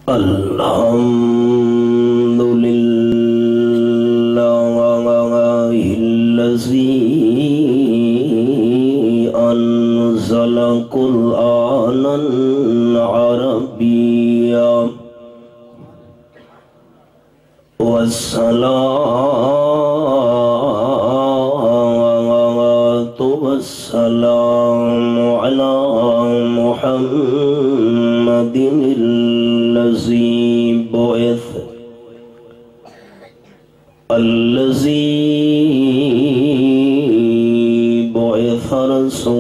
الحمد لله الذي أنزل قرآنا عربيا والصلاة والسلام على محمد الذي بعث رسولا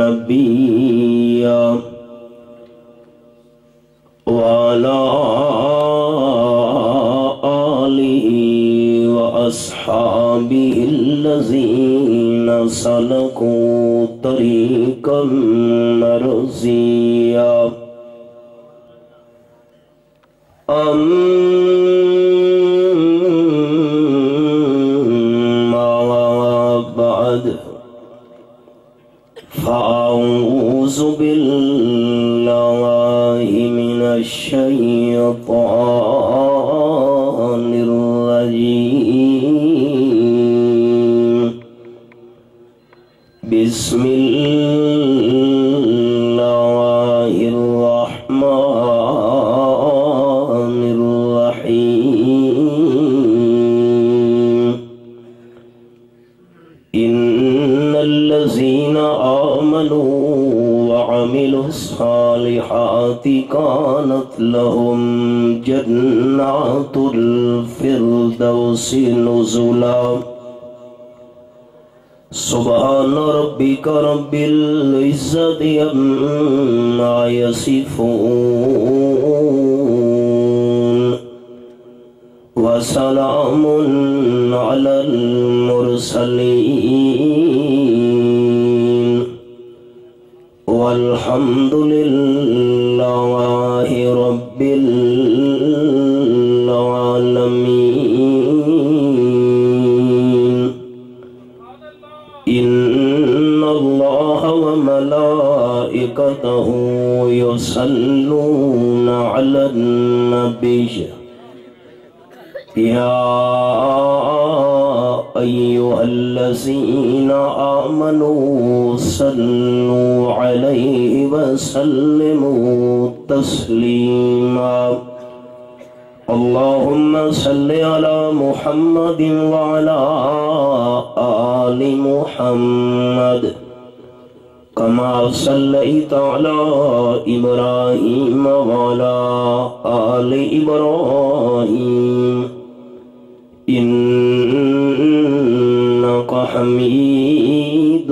نبيا وعلى آله وأصحابه الذين سلكوا طريقا مرضيا. أما بعد فأعوذ بالله من الشيطان الرجيم. بسم الله الرحمن الرحيم. إن الذين آمنوا وعملوا الصالحات كانت لهم جنات الفردوس نزلا. سبحان ربك رب العزة عما يصفون وسلام على المرسلين والحمد لله رب العالمين. إن الله وملائكته يصلون على النبي يا أيها الذين آمنوا صلوا عليه وسلموا تسليما. اللهم صل على محمد وعلى آل محمد كما صليت على إبراهيم وعلى آل إبراهيم إنك حميد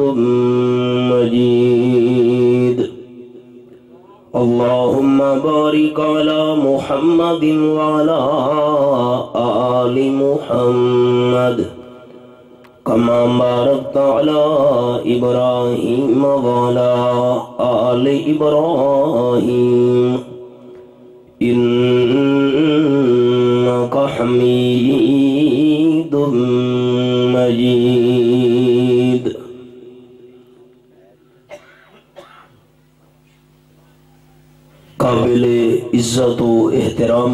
مجيد. اللهم بارك على محمد وعلى آل محمد كما باركت على إبراهيم وعلى آل إبراهيم إنك حميد مجيد. قابل عزت و احترام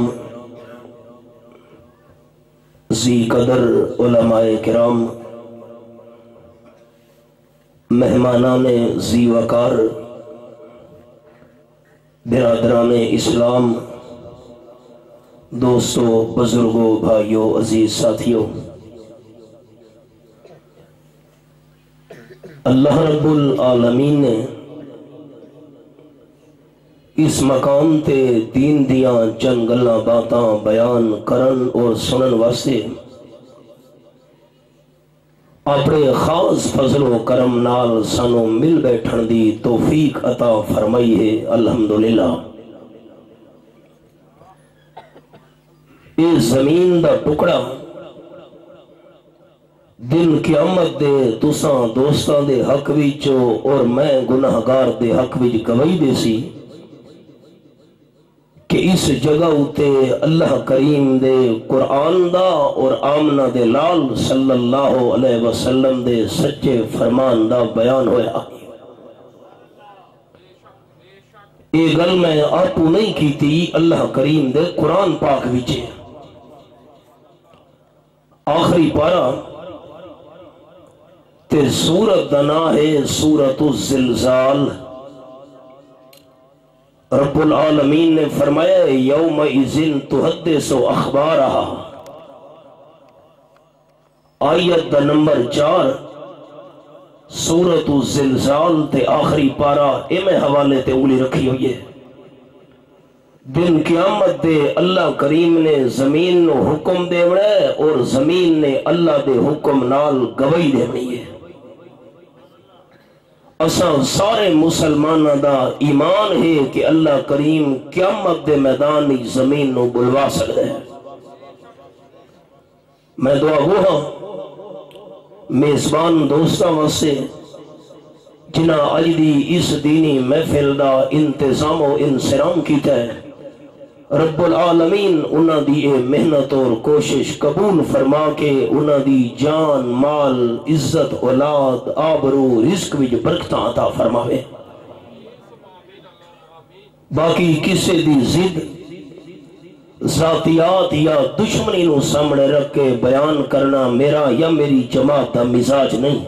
ذی قدر علماء کرام، مہمانان ذی وقار، برادران اسلام، دوستوں، بزرگوں، بھائیوں، عزیز ساتھیوں، اللہ رب العالمین نے اس مقام تے دین دیاں چند گلاں باتاں بیان کرن اور سنن واسطے اپنے خاص فضل و کرم نال سانو مل بیٹھن دی توفیق عطا فرمائی ہے. الحمدللہ. اس زمین دا ٹکڑا دن قیامت دے تساں دوستاں دے حق وچ اور میں گناہگار دے حق وچ گواہی دے سی کہ اس جگہ اتے اللہ کریم دے قرآن دا اور آمنہ دے لال صلی اللہ علیہ وسلم دے سچے فرمان دا بیان ہویا. یہ گل میں آپ نہیں کی تھی، اللہ کریم دے قرآن پاک وچے آخری پارا تے سورت دنا ہے سورت الزلزال۔ رب العالمین نے فرمایا یومئذ تحدث اخبارہا، آیت دا نمبر 4 سورت الزلزال تے آخری پارا اے میں حوالے تے اولی رکھی ہوئی ہے۔ دن قیامت دے اللہ کریم نے زمین نو حکم دے بڑے اور زمین نے اللہ دے حکم نال گواہی دے بڑی ہے۔ اساں سارے مسلمانہ دا ایمان ہے کہ اللہ کریم قیامت دے میدانی زمین نو بلوا سکتے ہیں۔ میں دعا ہوا میزبان دوستاں واسے جنہ اج دی اس دینی محفل دا انتظام و انصرام کیتا ہے، رب العالمین انہاں دی اے محنت اور کوشش قبول فرما کے انہاں دی جان مال عزت اولاد آبرو رزق وچ برکتاں عطا فرماوے۔ باقی کسے دی ضد ذاتیات یا دشمنی نو سامنے رکھ کے بیان کرنا میرا یا میری جماعت دا مزاج نہیں۔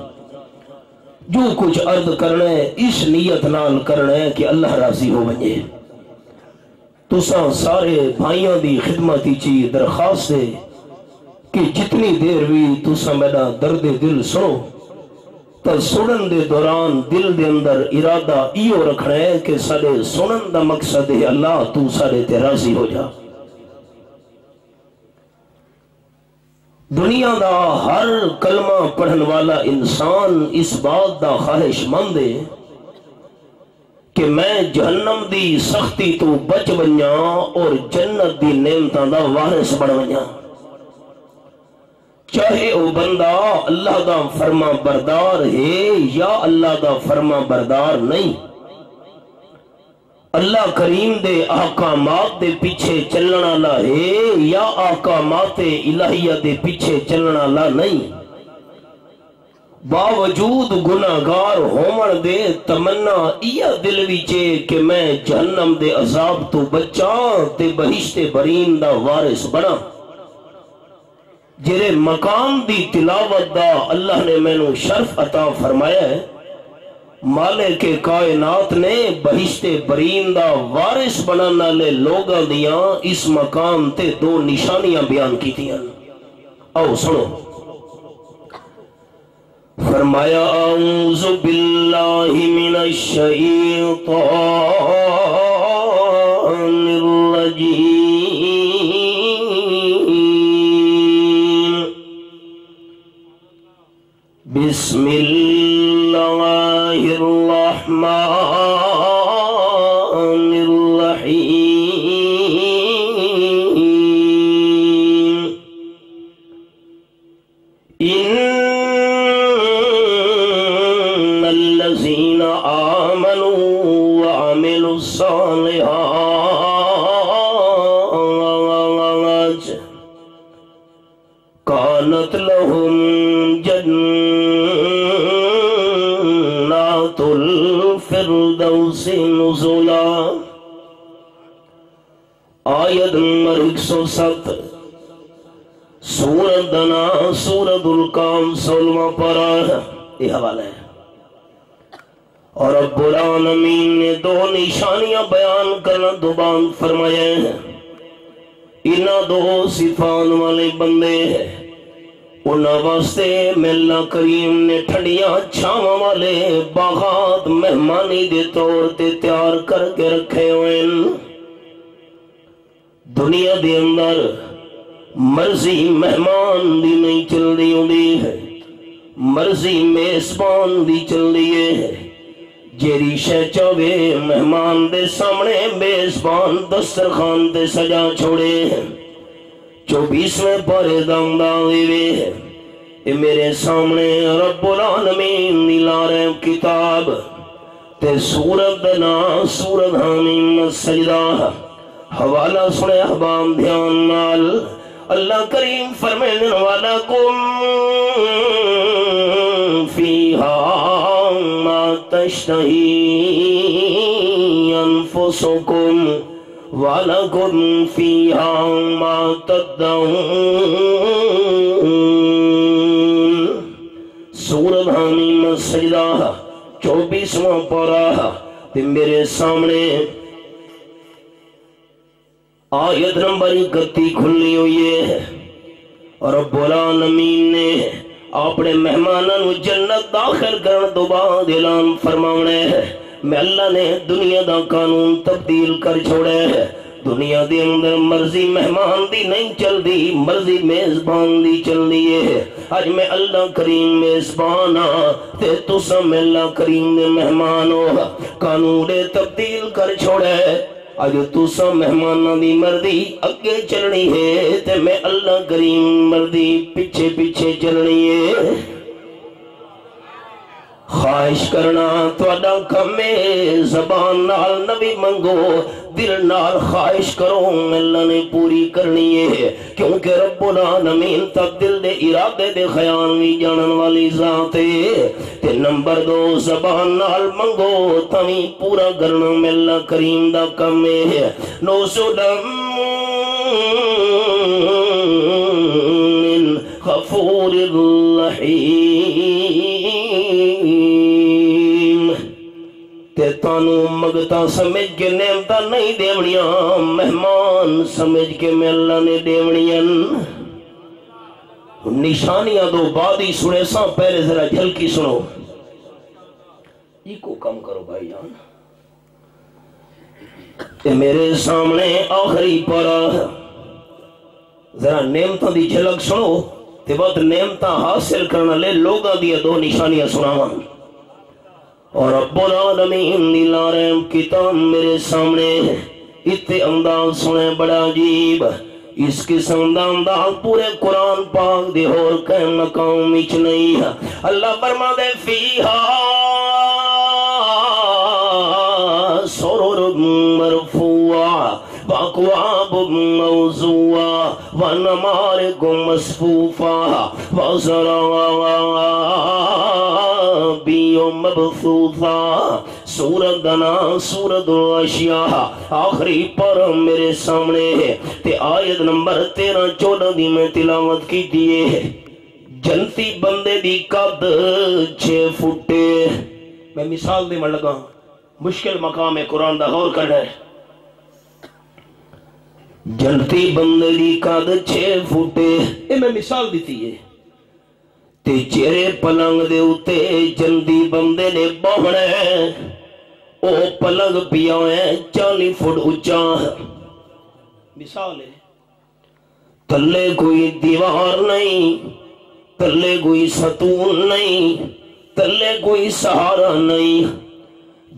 جو کچھ عرض کرنا ہے اس نیت نال کرنا ہے کہ اللہ راضی ہو بنجے۔ تساں سارے بھائیوں دی خدمت چی درخواست ہے کہ جتنی دیر بھی تساں میرا درد دل سنو تو سنن دے دوران دل دے اندر ارادہ ایو رکھنا ہے کہ سارے سنن دا مقصد ہے اللہ تو سارے تے راضی ہو جا۔ دنیا دا ہر کلمہ پڑھن والا انسان اس بات دا خواہش مند ہے کہ میں جہنم دی سختی تو بچ بنیا اور جنت دی نعمتاں دا وارث بن بنیا۔ چاہے او بندہ اللہ دا فرما بردار ہے یا اللہ دا فرما بردار نہیں، اللہ کریم دے احکامات دے پیچھے چلنا لا ہے یا احکامات الہیہ دے پیچھے چلنا لا نہیں، باوجود گناہگار ہومن دے تمنا یہ دل وچے کہ میں جہنم دے عذاب تو بچاں تے بہشت برین دا وارث بنا۔ جرے مقام دی تلاوت دا اللہ نے میں نو شرف عطا فرمایا ہے، مالک کائنات نے بہشت برین دا وارث بنانا لے لوگاں دیاں اس مقام تے دو نشانیاں بیان کی تھیاں۔ آؤ سنو، فرمایا اعوذ باللہ من الشیطان الرجیم بسم اللہ الرحمن الرحیم ان الذین آمنوا وعملوا الصالحات کانت لهم جنات الفردوس نزلا۔ آیت نمبر 107 سورت دنا سورت القام 16واں پارہ یہ حوالہ ہے۔ اور رب العالمین نے دو نشانیاں بیان کرنا دوبان فرمایا ہے، انہاں دو صفات والے بندے ہیں انہاں واسطے میں اللہ کریم نے ٹھنڈیاں چھاواں والے باغات مہمانی دے طور تے تیار کر کے رکھے ہوئے۔ دنیا دے اندر مرضی مہمان دی نہیں چل دی ہوندی ہے، مرضی میزبان دی چل دی ہے۔ جیری شے چاہے مہمان دے سامنے میزبان دسترخوان دے سجا چھوڑے، 24ویں پارے دنگا ہوئے اے میرے سامنے رب العالمین دی لارے کتاب تے سورت دنا سورت حامیم سجدہ حوالہ سنے احبام دھیان نال۔ اللہ کریم فرمائن وَلَكُمْ فِيهَا مَا تَشْتَهِي أنفسكم وَلَكُمْ فِيهَا مَا تَدَّعُونَ سورۃ حامیم سجدہ 24واں پارہ تے میرے سامنے آیت نمبر 31 کھلی ہوئی ہے۔ رب العالمین نے اپنے مہمانوں جنت داخل کرنے تو بعد اعلان فرماونا ہے میں اللہ نے دنیا دا قانون تبدیل کر چھوڑے ہے۔ دنیا دے اندر مرضی مہمان دی نہیں چل دی، مرضی میزبان دی چل دی ہے۔ آج میں اللہ کریم میزبان ہاں تے تسا میں اللہ کریم دے مہمان ہو، قانون تبدیل کر چھوڑے۔ آج تسا مہمانہ دی مردی اگے چلنی ہے تے میں اللہ کریم مردی پیچھے پیچھے چلنی ہے۔ خواہش کرنا تواڈا کم ہے، زبان نال نبی منگو، دل نال خواہش کرو اللہ نے پوری کرنی ہے، کیونکہ رب العالمین تک دل دے ارادے دے خیال بھی جانن والی ذات ہے۔ تے نمبر 2 زبان نال منگو تمی پورا کرنا میں اللہ کریم دا کم ہے۔ نو سدم غفور الرحیم تے تانو مگتا سمجھ کے نعمتہ نہیں دیونیاں، مہمان سمجھ کے میں اللہ نے دیونیاں۔ نشانیاں دو بعد ہی سنے سا، پہلے ذرا جھلکی سنو۔ یہ کو کم کرو بھائی جان۔ تے میرے سامنے آخری پارہ ذرا نعمتہ دی جھلک سنو تے بعد نعمتہ حاصل کرنا لے لوگاں دیا 2 نشانیاں سناواں۔ اور رب العالمین دی لارم کتاب میرے سامنے اتے انداز سنے بڑا عجیب، اس قسم دا انداز پورے قرآن پاک دے اور کہیں مقام اچ نہیں ہے۔ اللہ فرما دے فیہا سرر مرفوعہ وَأَكْوَابٌ مَوْضُوعَةٌ وَنَمَارِقٌ مَصْفُوفَةٌ وَزَرَابِيُّ مَبْثُوثَةٌ سورت دنا سورت الغاشیہ آخری پر میرے سامنے ہے تے آیت نمبر 13-14 دی میں تلاوت کی دیئے۔ جنتی بندے دی قد 6 فٹے، میں مثال دے من لگا، مشکل مقام ہے قرآن دا غور کرنا ہے۔ جنتی بندے دی قد 6 فٹے، اے میں مثال دیتی ہے۔ تے چہرے پلنگ دے اتے جنتی بندے نے بہنے، او پلنگ پیا ہے 40 فٹ اونچا، مثال ہے۔ تلے کوئی دیوار نہیں، تلے کوئی ستون نہیں، تلے کوئی سہارا نہیں،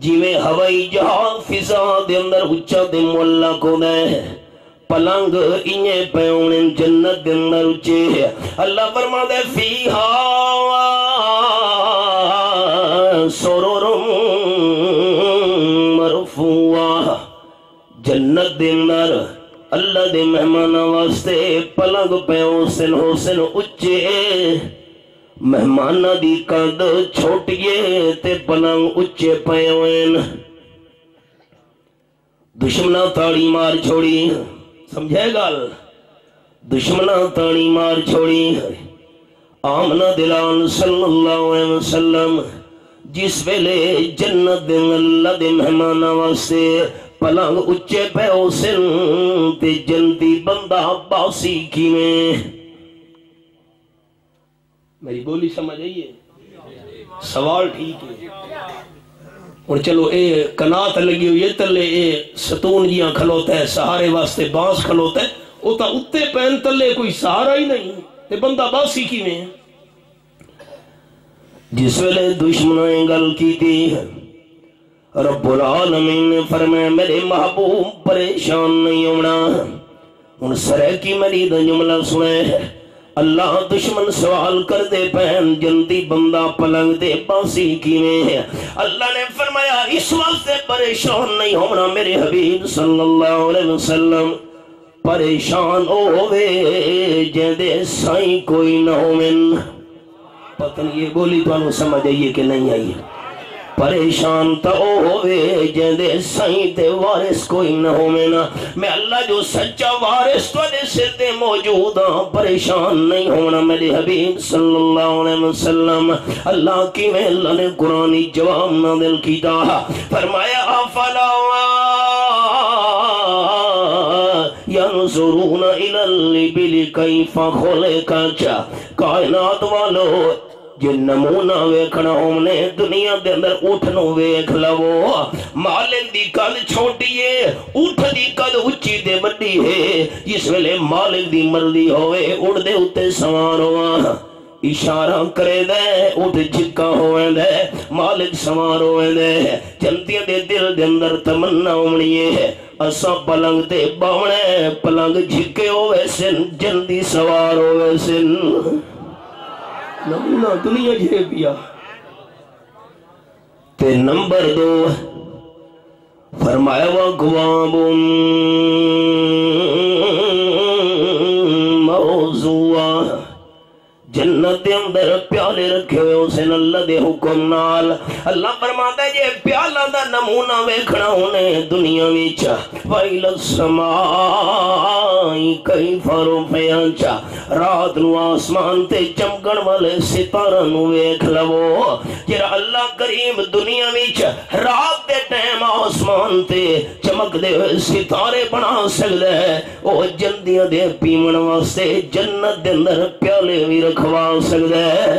جی میں ہوائی جہاز فضا دے اندر اونچا دے مولا کو دے پلنگ انہیں پیونے جنت دے اندر اونچے ہے۔ اللہ فرما دے فیہا سرر مرفوعہ، جنت دے اندر اللہ دے مہمانہ واسطے پلنگ پیو سن حسن اونچے، مہمانہ دی قد چھوٹیے تے پلنگ اونچے پیوین۔ دشمنہ تاڑی مار چھوڑی، سمجھے گال؟ دشمنہ تاڑی مار چھوڑی۔ آمنہ دلال صلی اللہ علیہ وسلم جس ویلے جنت دے اللہ دے مہمانہ واسطے پلنگ اچھے پہ حسن تے جنتی بندہ باسی کی میں، میری بولی سمجھ آئیے؟ سوال ٹھیک ہے۔ اور چلو اے کنات لگی ہوئی ہے تلے اے ستون جیاں کھلوتا ہے، سہارے واسطے بانس کھلوتا ہے، او تا اتے پین تلے کوئی سہارا ہی نہیں تے بندہ باسی کی میں۔ جس ویلے دشمنیں گل کی تھی رب العالمین نے فرمایا میرے محبوب پریشان نہیں ہونا۔ ان سرے کی میری جملہ سنے، اللہ دشمن سوال کر دے پہن جنتی بندہ پلنگ دے باسی کی میں ہے۔ اللہ نے فرمایا اس واسطے پریشان نہیں ہونا میرے حبیب صلی اللہ علیہ وسلم، پریشان ہوئے جیندے سائیں کوئی نہ ہو من۔ پتہ نہیں یہ بولی تو انہوں سمجھ آئیے کہ نہیں آئیے؟ پریشان تو ہوئے جندے سائیں تے وارث کوئی نہ ہوئے نا میں اللہ جو سچا وارث تو دے سر تے موجود ہاں پریشان نہیں ہونا میرے حبیب صلی اللہ علیہ وسلم اللہ کی میں اللہ نے قرآنی جواب نازل کیتا فرمایا افلا ینظرون الی الابل کیف خلقت کائنات والو جے نمونہ ویکھنا ہونے دنیا دے اندر اٹھنو ویکھ لو مالک دی قد چھوٹی ہے اٹھ دی قد اچھی تے بڑی ہے جس ویلے مالک دی مرضی ہوئے اڑ دے اتے سوار ہوا اشارہ کرے دے اٹھ جھکا ہوئے دے مالک سوار ہوئے دے جنتیاں دے دل دے اندر تمنا ہونی ہے اسا پلنگ تے باونے پلنگ جھکے ہوئے سن جلدی سوار ہوئے سن نمونہ دنیا جھے پیا تے نمبر 2 فرمایا وَقْوَابٌ موضوع جنت دے اندر پیالے رکھے ہوئے حسین اللہ دے حکم نال اللہ فرماتا ہے یہ پیالہ دا نمونہ ویکھنا ہونے دنیا وچ وَإِلَى السَّمَاءِ كَيْفَ رُفِعَتْ رات نو آسمان تے چمکن والے ستارہ نو ویکھ لو جڑا اللہ کریم دنیا وچ رات دے ٹائم آسمان تے چمک دے ہوئے ستارے بنا سکدا ہے او جندیاں دے پیمن واسطے جنت دے اندر پیالے وی رکھوا سکدا ہے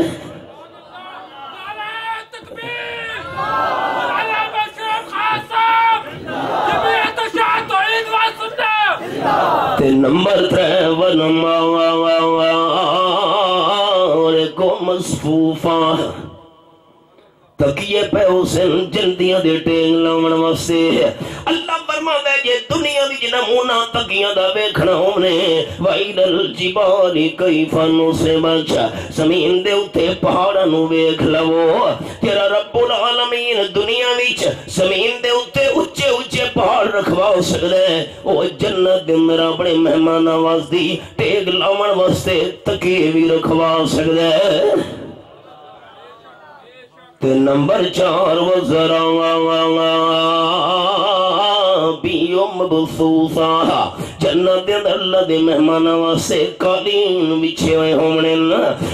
تے نمبر 3 ونما کو مصفوفا تکیے پہ حسین جلدیاں دے ٹینگ لاؤن واسطے اللہ فرماتا ہے یہ دنیا دی نمونہ تکیاں دا ویکھنا ہونے وَإِلَى الْجِبَالِ كَيْفَ نُصِبَتْ زمین دے اتے پہاڑاں نو ویکھ لو تیرا رب العالمین دنیا وچ زمین دے اتے اچھے اچھے پہاڑ رکھوا سکدا ہے او جنت دے اندر اپنے مہماناں واسطے ٹیگ لاؤن واسطے تکیے وی رکھوا سکدا ہے تے نمبر 4 وزرا بیوم بصوصا جنت دے اندر اللہ دے مہماناں واسطے قالین بچھے ہوئے ہونے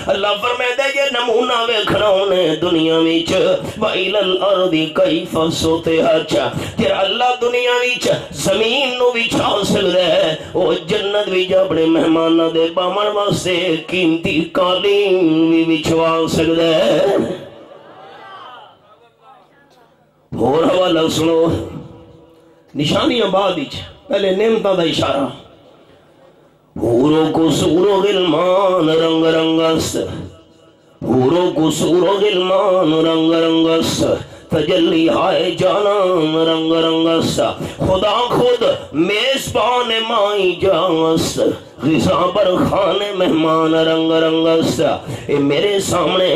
اللہ فرماتا ہے یہ نمونہ ویکھنا ہونے دنیا وچ وَإِلَى الْأَرْضِ كَيْفَ سُطِحَتْ تیرا اللہ دنیا وچ زمین نو بچھا سکدا ہے او جنت وچ اپنے مہماناں دے باون واسطے قیمتی قالین وی بچھوا سکدا ہے اور حوالہ سنو نشانیاں بعد پہلے نعمتاں دا اشارہ حوروں کو سور و غلمان رنگ رنگست حوروں کو سور و غلمان رنگ رنگست تجلی ہائے جانان رنگ رنگست خدا خود میزبان مائی جانست غذا پر خانے مہمان رنگ رنگست اے میرے سامنے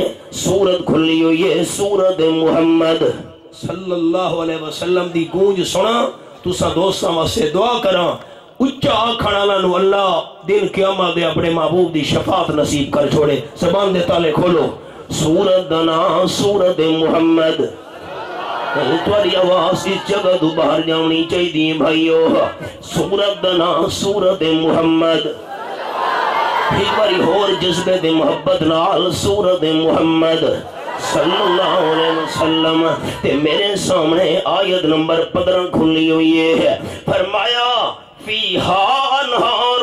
سورت کھلی ہوئی ہے سورت محمد صلی اللہ علیہ وسلم دی گونج سنا تسا دوستاں واسطے دعا کراں اچھا آکھن والا نو اللہ دن قیامت دے اپنے محبوب دی شفاعت نصیب کر چھوڑے زبان دے تالے کھولو سورت دا نام سورت محمد تمہاری آواز اس جگہ تو باہر جاؤنی چاہیے بھائیو سورت دا نام سورت محمد ایک باری اور جذبے دے محبت نال سورت محمد صلی اللہ علیہ وسلم تے میرے سامنے آیت نمبر 15 کھلی ہوئی ہے فرمایا فیہا انہار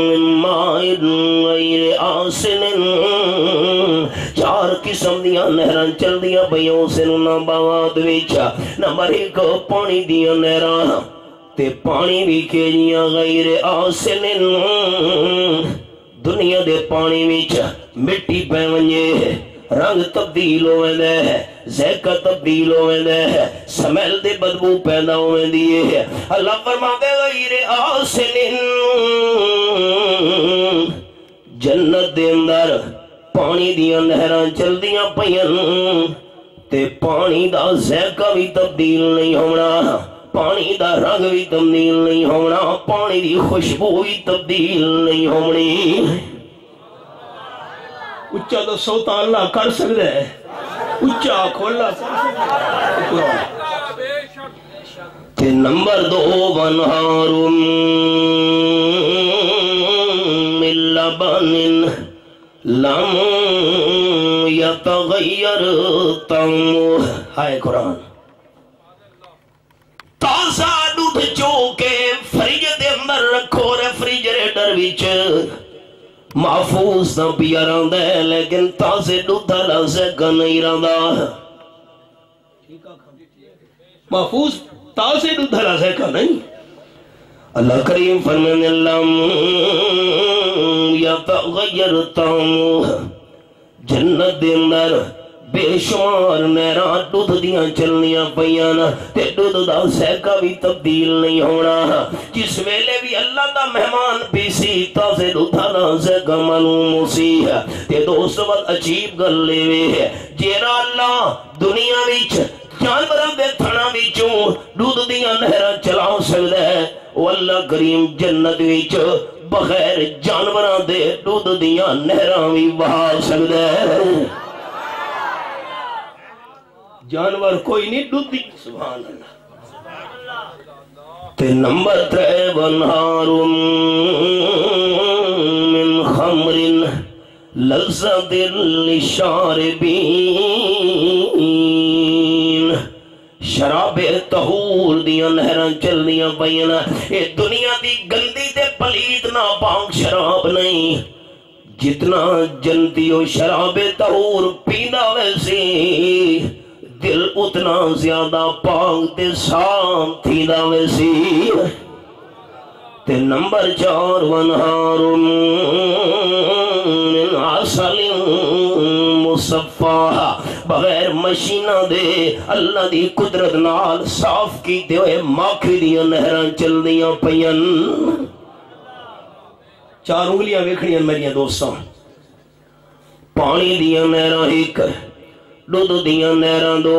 من ماء غیر آسن 4 قسم دیاں نہراں چل دیاں پیاں سن نبات وچ نمبر 1 پانی دیاں نہراں تے پانی بھی کیجیاں غیر آسن دنیا دے پانی وچ مٹی پہ ونجے رنگ تبدیل ہوئے دے ذائقہ تبدیل ہوئے دے سمیل دے بدبو پیدا ہوئے دیئے اللہ فرماتے غیر آسن جنت دے اندر پانی دیاں نہراں چل دیاں پئیاں تے پانی دا ذائقہ بھی تبدیل نہیں ہونا پانی دا رنگ بھی تبدیل نہیں ہونا پانی دی خوشبو بھی تبدیل نہیں ہونی اچھا دسو تا اللہ کر سکتا ہے اچھا کھولا تے نمبر 2 وَنْهَارٌ مِّن لَبَنٍ لَمْ يَتَغَيَّرْ طَعْمُهُ ہائے قرآن تازہ دودھ چو کے فریج دے اندر رکھو ریفریجریٹر وچ محفوظ نہ پیا رہندا ہے لیکن تازے دودھ والا ذائقہ نہیں رہندا محفوظ تازے دودھ والا ذائقہ نہیں اللہ کریم فرمانے لم یتغیر طعمہ جنت دے اندر بے شمار نہراں دودھ دیاں چلنیاں پیاں تے دودھ دا ذائقہ بھی تبدیل نہیں ہونا جس ویلے بھی اللہ دا مہمان پیسی تازے دودھ دا ذائقہ معلوم سی تے دوست بات عجیب گل لے جیرا اللہ دنیا وچ جانوراں دے تھنا وچوں دودھ دیاں نہراں چلا سکدا ہے وہ اللہ کریم جنت وچ بغیر جانوراں دے دودھ دیاں نہراں وی بہا سکدا ہے جانور کوئی نہیں دودھ سبحان اللہ تے نمبر 3 وَنْهَارٌ مِّن خَمْرٍ لَذَّةٍ لِّلشَّارِبِينَ شراب طہور دیاں نہراں چلدیاں پیاں اے دنیا دی گندی تے پلید ناپاک شراب نہیں جتنا جنتی ہو شراب طہور پیندا ویسی دل اتنا زیادہ پاک تے صاف تھیندا ویسی تے نمبر 4 وَنْهَارٌ مِّن عَسَلٍ مُصَفَّى بغیر مشینہ دے اللہ دی قدرت نال صاف کیتے ہوئے ماکھی دیاں نہراں چل دیاں پیاں 4 انگلیاں ویکھنیاں میریاں دوستاں پانی دیاں نہراں ایک دودھ دیاں نہراں 2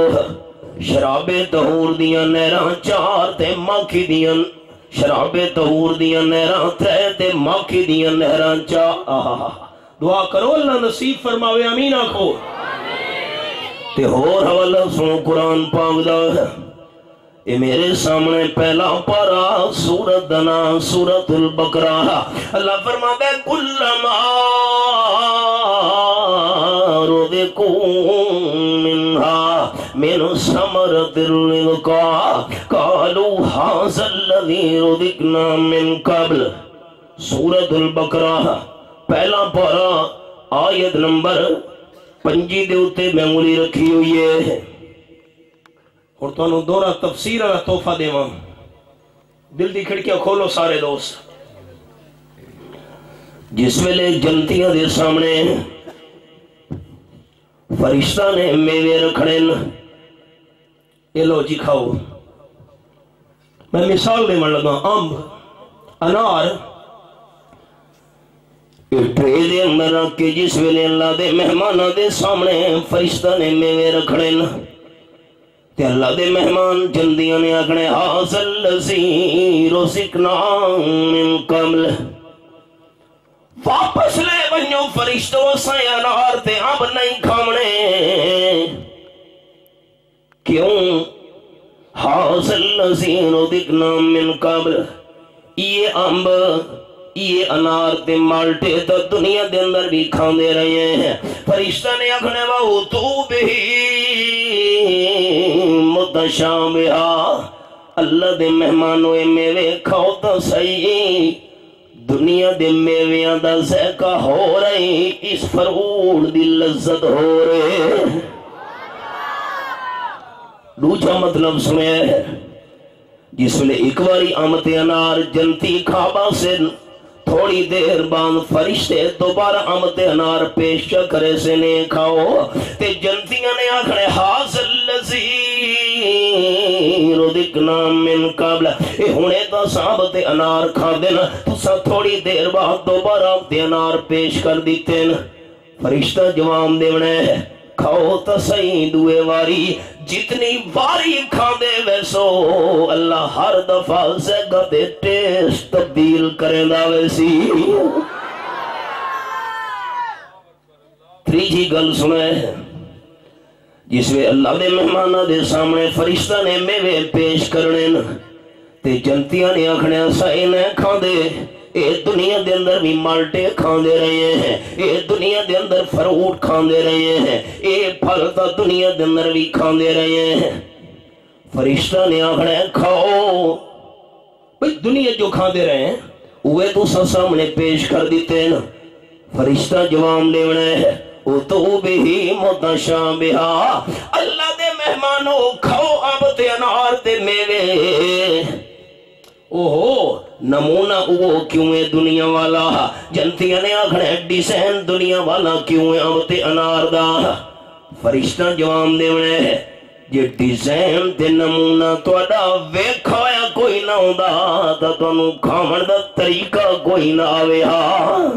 شراب طہور دیاں نہراں 4 تے ماکھی دیاں شراب طہور دیاں نہراں 3 تے ماکھی دیاں نہراں 4 دعا کرو اللہ نصیب فرماوے آمین آکھو تے اور حوالہ سنو قرآن پاک دا اے میرے سامنے پہلا پارا سورت دنا سورت البقرہ اللہ فرماتا ہے کلما رزقوا منہا من ثمرۃ الرزقا قالوا ھذا الذی رزقنا من قبل سورت البقرہ پہلا پارا آیت نمبر 5 دے اتے میں انگلی رکھی ہوئی ہے اور تو انہوں دورہ تفسیر والا تحفہ دیواں دل دی کھڑکیاں کھولو سارے دوست جس ویلے جنتیاں دے سامنے فرشتہ نے میوے رکھنے یہ لو جی کھاؤ میں مثال دے من لگا امب انار ٹرے دے اندر رکھ کے جس ویلے اللہ دے مہمانہ دے سامنے فرشتہ نے میوے رکھنے تے اللہ دے مہمان جلدیاں نے آکھنے ھذا الذی رزقنا من قبل واپس لے ونجو فرشتوں سے انار تے اب نہیں کھامنے کیوں ھذا الذی رزقنا من قبل یہ امب یہ انار تے مالٹے تو دنیا دے اندر بھی کھان دے رہے ہیں فرشتہ نے آکھنے وَأُتُوا بِهِ مُتَشَابِهًا اللہ دے مہمانوں میوے کھاؤ تو صحیح دنیا دے میویاں دا ذائقہ ہو رہی اس فروٹ دی لذت ہو رہے دوسرا مطلب سنے جس ویلے ایک باری آمد انار جنتی کھابا سے تھوڑی دیر بعد فرشتے دوبارہ آمد انار پیش کرے سے نے کھاؤ تے جنتیاں نے آکھنے ھذا الذی رزقنا من قبل اے ہونے تا صحابت انار کھا دینا تسا تھوڑی دیر بعد دوبارہ آمد انار پیش کر دیتے فرشتہ جواب دیونے کھاؤ تا صحیح دوے واری جتنی واری کھان دے ویسو اللہ ہر دفعہ زیگہ دے ٹیسٹ تبدیل کریں دا ویسی تیجی گل سنا ہے جس وے اللہ دے مہمانہ دے سامنے فرشتہ نے میوے پیش کرنے تے جنتیاں نے آکھنے سائے نہ کھان دے اے دنیا دے اندر بھی مالٹے کھان دے رہے ہیں، اے دنیا دے اندر فروٹ کھان دے رہے ہیں، اے پھل تا دنیا دے اندر بھی کھان دے رہے ہیں۔ فرشتہ نے آکھنے کھاؤ بھئی دنیا جو کھان دے رہے ہیں وہ تو سامنے پیش کر دیتے ہیں۔ فرشتہ جواب دیونے ہے او تو بھی متشابہا، اللہ دے مہمانوں کھاؤ اب تے انار تے میوے۔ اوہو نمونہ وہ کیوں ہے دنیا والا، جنتیاں نے آکھنے ڈیزائن دنیا والا کیوں ہے اب تے انار دا۔ فرشتہ جواب دیونے ہے جے ڈیزائن تے نمونہ توڑا ویکھا یا کوئی نہ ہوندا تا تانوں کھاون دا طریقہ کوئی نہ آوے ہاں۔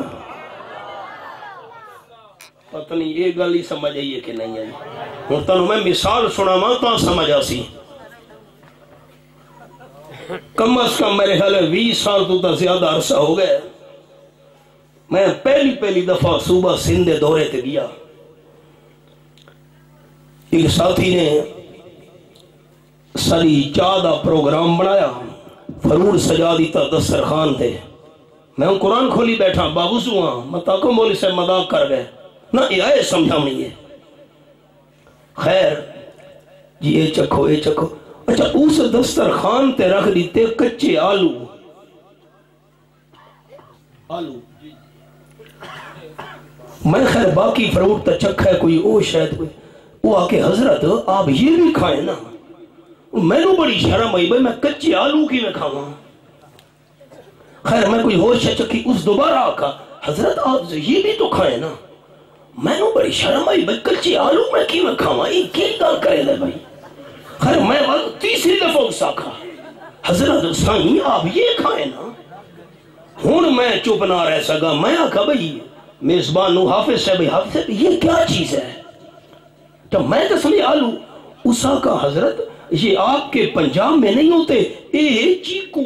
پتہ نہیں یہ گل ہی سمجھ آئی ہے کہ نہیں آئی؟ ہوں تانوں میں مثال سنا ماں تو سمجھ آسی۔ کم از کم میرے خیال ہے 20 سال تو زیادہ عرصہ ہو گئے میں پہلی دفعہ صوبہ سندھ دورے تے گیا۔ ایک ساتھی نے ساری چاہ دا پروگرام بنایا، فرور سجا دیتا دسترخوان تے، میں ہوں قرآن کھولی بیٹھا بابو سواں متاکو مولی سے مذاق کر گئے نہ یہ آئے سمجھا نہیں ہے۔ خیر جی یہ چکھو یہ چکھو، اچھا اس دسترخوان تے رکھ دیتے کچے آلو میں خیر باقی فروٹ تا چکھا ہے کوئی او شاید کوئی، وہ آکے حضرت آپ یہ بھی کھائیں نا۔ میں نے بڑی شرم آئی بھئی میں کچے آلو کی میں کھاؤں۔ خیر میں کوئی ہوش چکی اس دوبارہ آکا حضرت آپ یہ بھی تو کھائیں نا۔ میں نے بڑی شرم آئی بھئی کچے آلو میں کی میں کھاؤں، یہ کی گل کرے دے بھئی۔ خیر میں تیسری دفعہ اس آکا حضرت سائیں آپ یہ کھائیں نا۔ ہون میں چپ نہ رہ سکا، میں آکا بھئی میزبانو حافظ سے بھئی حافظ سے یہ کیا چیز ہے؟ جب میں تو سمجھے آلو اس آکا حضرت یہ آپ کے پنجاب میں نہیں ہوتے اے چیکو،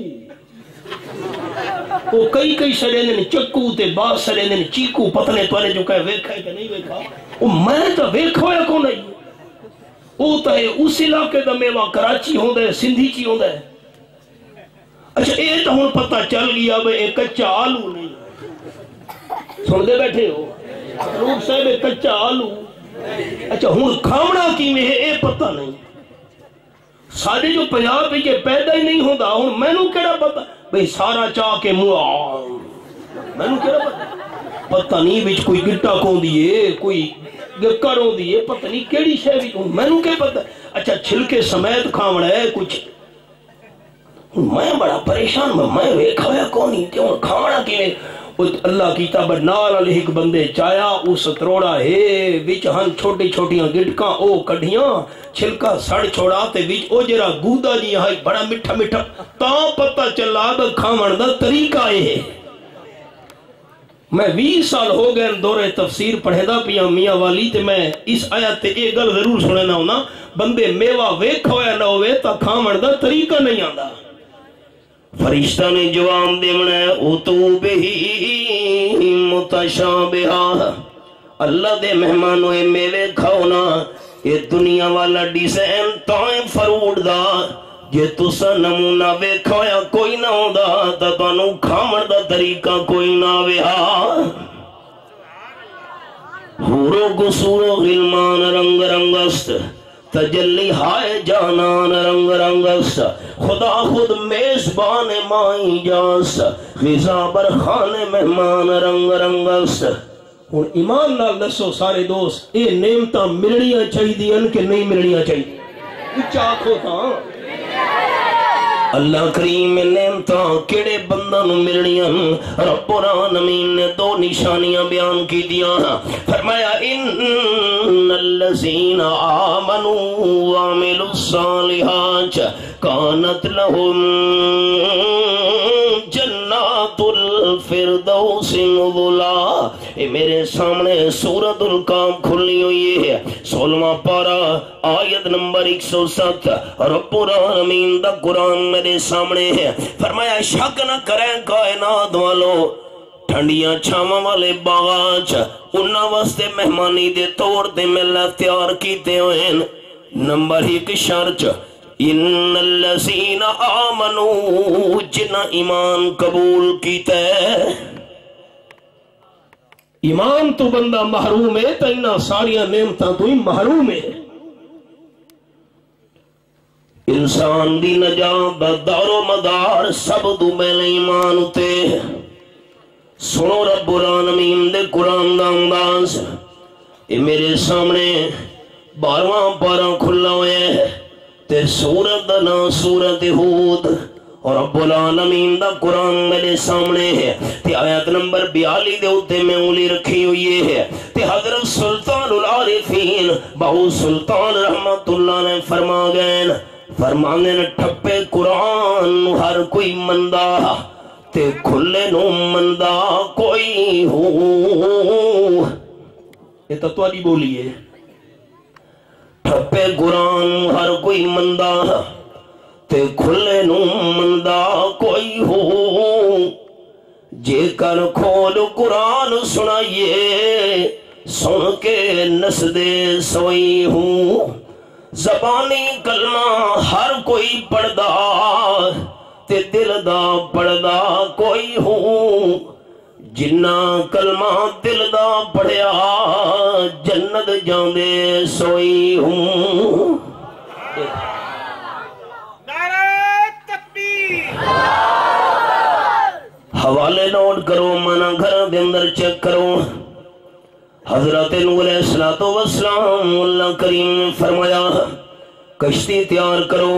وہ کئی سرے نے چکو تے بعض سرے نے چیکو، پتہ نہیں توڑے جو کہے ویکھا ہے کہ نہیں ویکھا، وہ میں تو ویکھا ہے کو نہیں، وہ تو ہے اس علاقے دا میوہ کراچی ہوں دے سندھی چی ہوں دے۔ اچھا اے تو ہون پتہ چل گیا بے اے کچا آلو نہیں، سن دے بیٹھے ہو روح صاحب کچا آلو۔ اچھا ہون کھامنا کی میں ہے اے پتہ نہیں، سارے جو پنجاب پہ پیدا ہی نہیں ہوتا ہوں میں نو کیڑا پتا بھئی سارا چاہ کے منہ میں نو کیڑا پتا نہیں بچ کوئی گٹا کون دیئے کوئی گکر ہوں دیئے پتہ نہیں کیڑی شے بھی میں نو کیا پتا۔ اچھا چھلکے سمیت کھاوڑا ہے کچھ، میں بڑا پریشان میں ویکھا ہویا کونی تے ہوں کھاوڑا کی میں اللہ کی تابر نال علیہ ایک بندے چایا اس تروڑا ہے وچ ہن چھوٹی چھوٹیاں گٹکاں او کڑھیاں چھلکا سڑ چھوڑا تے وچ او جرا گودا جی ہے بڑا مٹھا مٹھا تا پتہ چلا دا کھاون دا طریقہ ہے۔ میں 20 سال ہو گئے دورے تفسیر پڑھے دا پیا میاں والی تے میں اس آیت تے اے گل ضرور سنے نہ ہونا بندے میوہ ویکھا ہویا نہ ہوئے تا کھاون دا طریقہ نہیں آندا۔ فرشتہ نے جواب دیونا ہے اتوبہی متشابہا، اللہ دے مہمانوں اے میوے کھاؤنا اے دنیا والا ڈیزائن تائیں فروٹ دا جے تسا نمونہ ویکھا یا کوئی نہ ہوندا تا تانوں کھاون دا طریقہ کوئی نہ وہا۔ حورو قصورو غلمان رنگ رنگست تجلی ہائے جانان رنگ رنگس خدا خود میزبان مائی جاس غذا برخان مہمان رنگ رنگس۔ اور ایمان نال دسو سارے دوست اے نعمتاں ملنیاں چاہی دیاں کہ نہیں ملنیاں چاہی دی؟ چاکھو تھا اللہ کریم نعمتاں کیڑے بندہ نو ملنیاں؟ رب العالمین نے 2 نشانیاں بیان کی دیا، فرمایا ان الذین آمنوا وعملوا الصالحات کانت لهم جنات الفردوس نزلا۔ اے میرے سامنے سورۃ الکاف کھلی ہوئی ہے 16واں پارہ آیت نمبر 107، رب العالمین دا قرآن میرے سامنے ہے۔ فرمایا شک نہ کریں کائنات والو ٹھنڈیاں چھاواں والے باغاں چ انہاں واسطے مہمانی دے طور تے ملنا تیار کیتے ہوئے نمبر 1 شرط ان الذین آمنوا جنہ ایمان قبول کیتا ہے ایمان تو بندہ محروم ہے تو انہاں ساریاں نعمتاں تو ہی محروم ہے انسان دی نجات دا دار و مدار سب تو پہلے ایمان ہوتے سنو رب العالمین دے قرآن دا انداز یہ میرے سامنے 12واں پارہ کھلا ہوئے ہے تے سورت دا نا سورت ہود اور رب العالمین دا قرآن میرے سامنے ہے تے آیت نمبر 42 دے ہوتے میں انگلی رکھی ہوئی ہے تے حضرت سلطان العارفین بہو سلطان رحمت اللہ نے فرما گئے فرمانے نے ٹھپے قرآن ہر کوئی مندہ تے کھلے نو مندہ کوئی ہو یہ تو توالی بولیے ٹھپے قرآن ہر کوئی مندہ تے کھلے نو مندہ کوئی ہو جے کر کھول قرآن سنائیے سن کے نسدے سوئی ہوں زبانی کلمہ ہر کوئی پڑھدا تے دل دا پڑھدا کوئی ہوں جنہ کلمہ دل دا پڑھیا جنت جاندے سوئی ہوں حوالے نوٹ کرو مانا گھر دے اندر چیک کرو حضرت نوح علیہ السلام اللہ کریم نے فرمایا کشتی تیار کرو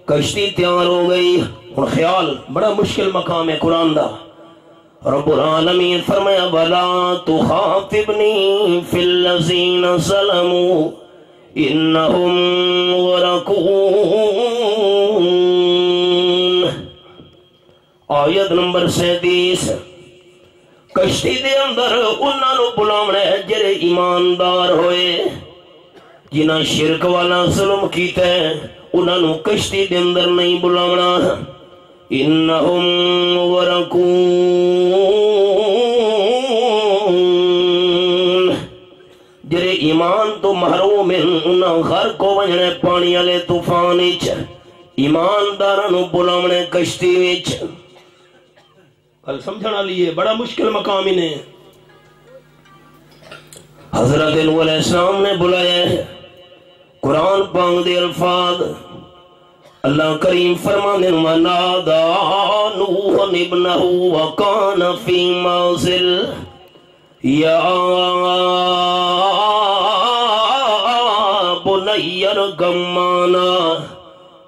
کشتی تیار ہو گئی اور خیال بڑا مشکل مقام ہے قرآن دا رب العالمین فرمایا وَلَا تُخَاطِبْنِي فِي الَّذِينَ ظَلَمُوا إِنَّهُمْ غَرَقُونَ آیت نمبر 37 کشتی دے اندر انہاں نو بلاونا ہے جڑے ایماندار ہوئے جنہ شرک والا ظلم کیتا ہے انہاں نو کشتی دے اندر نہیں بلاونا انہم غرقون جڑے ایمان تو محروم ہیں انہاں غرق ہو وجنے پانی والے طوفان وچ ایمانداراں نو بلاونے کشتی وچ کل سمجھنا لیے بڑا مشکل مقام انہیں حضرت نوح علیہ السلام نے بلایا ہے قرآن پاک دے الفاظ اللہ کریم فرمانے وَنَادَى نُوحٌ ابْنَهُ وَكَانَ فِي مَعْزِلٍ يَا بُنَيَّ ارْكَب مَّعَنَا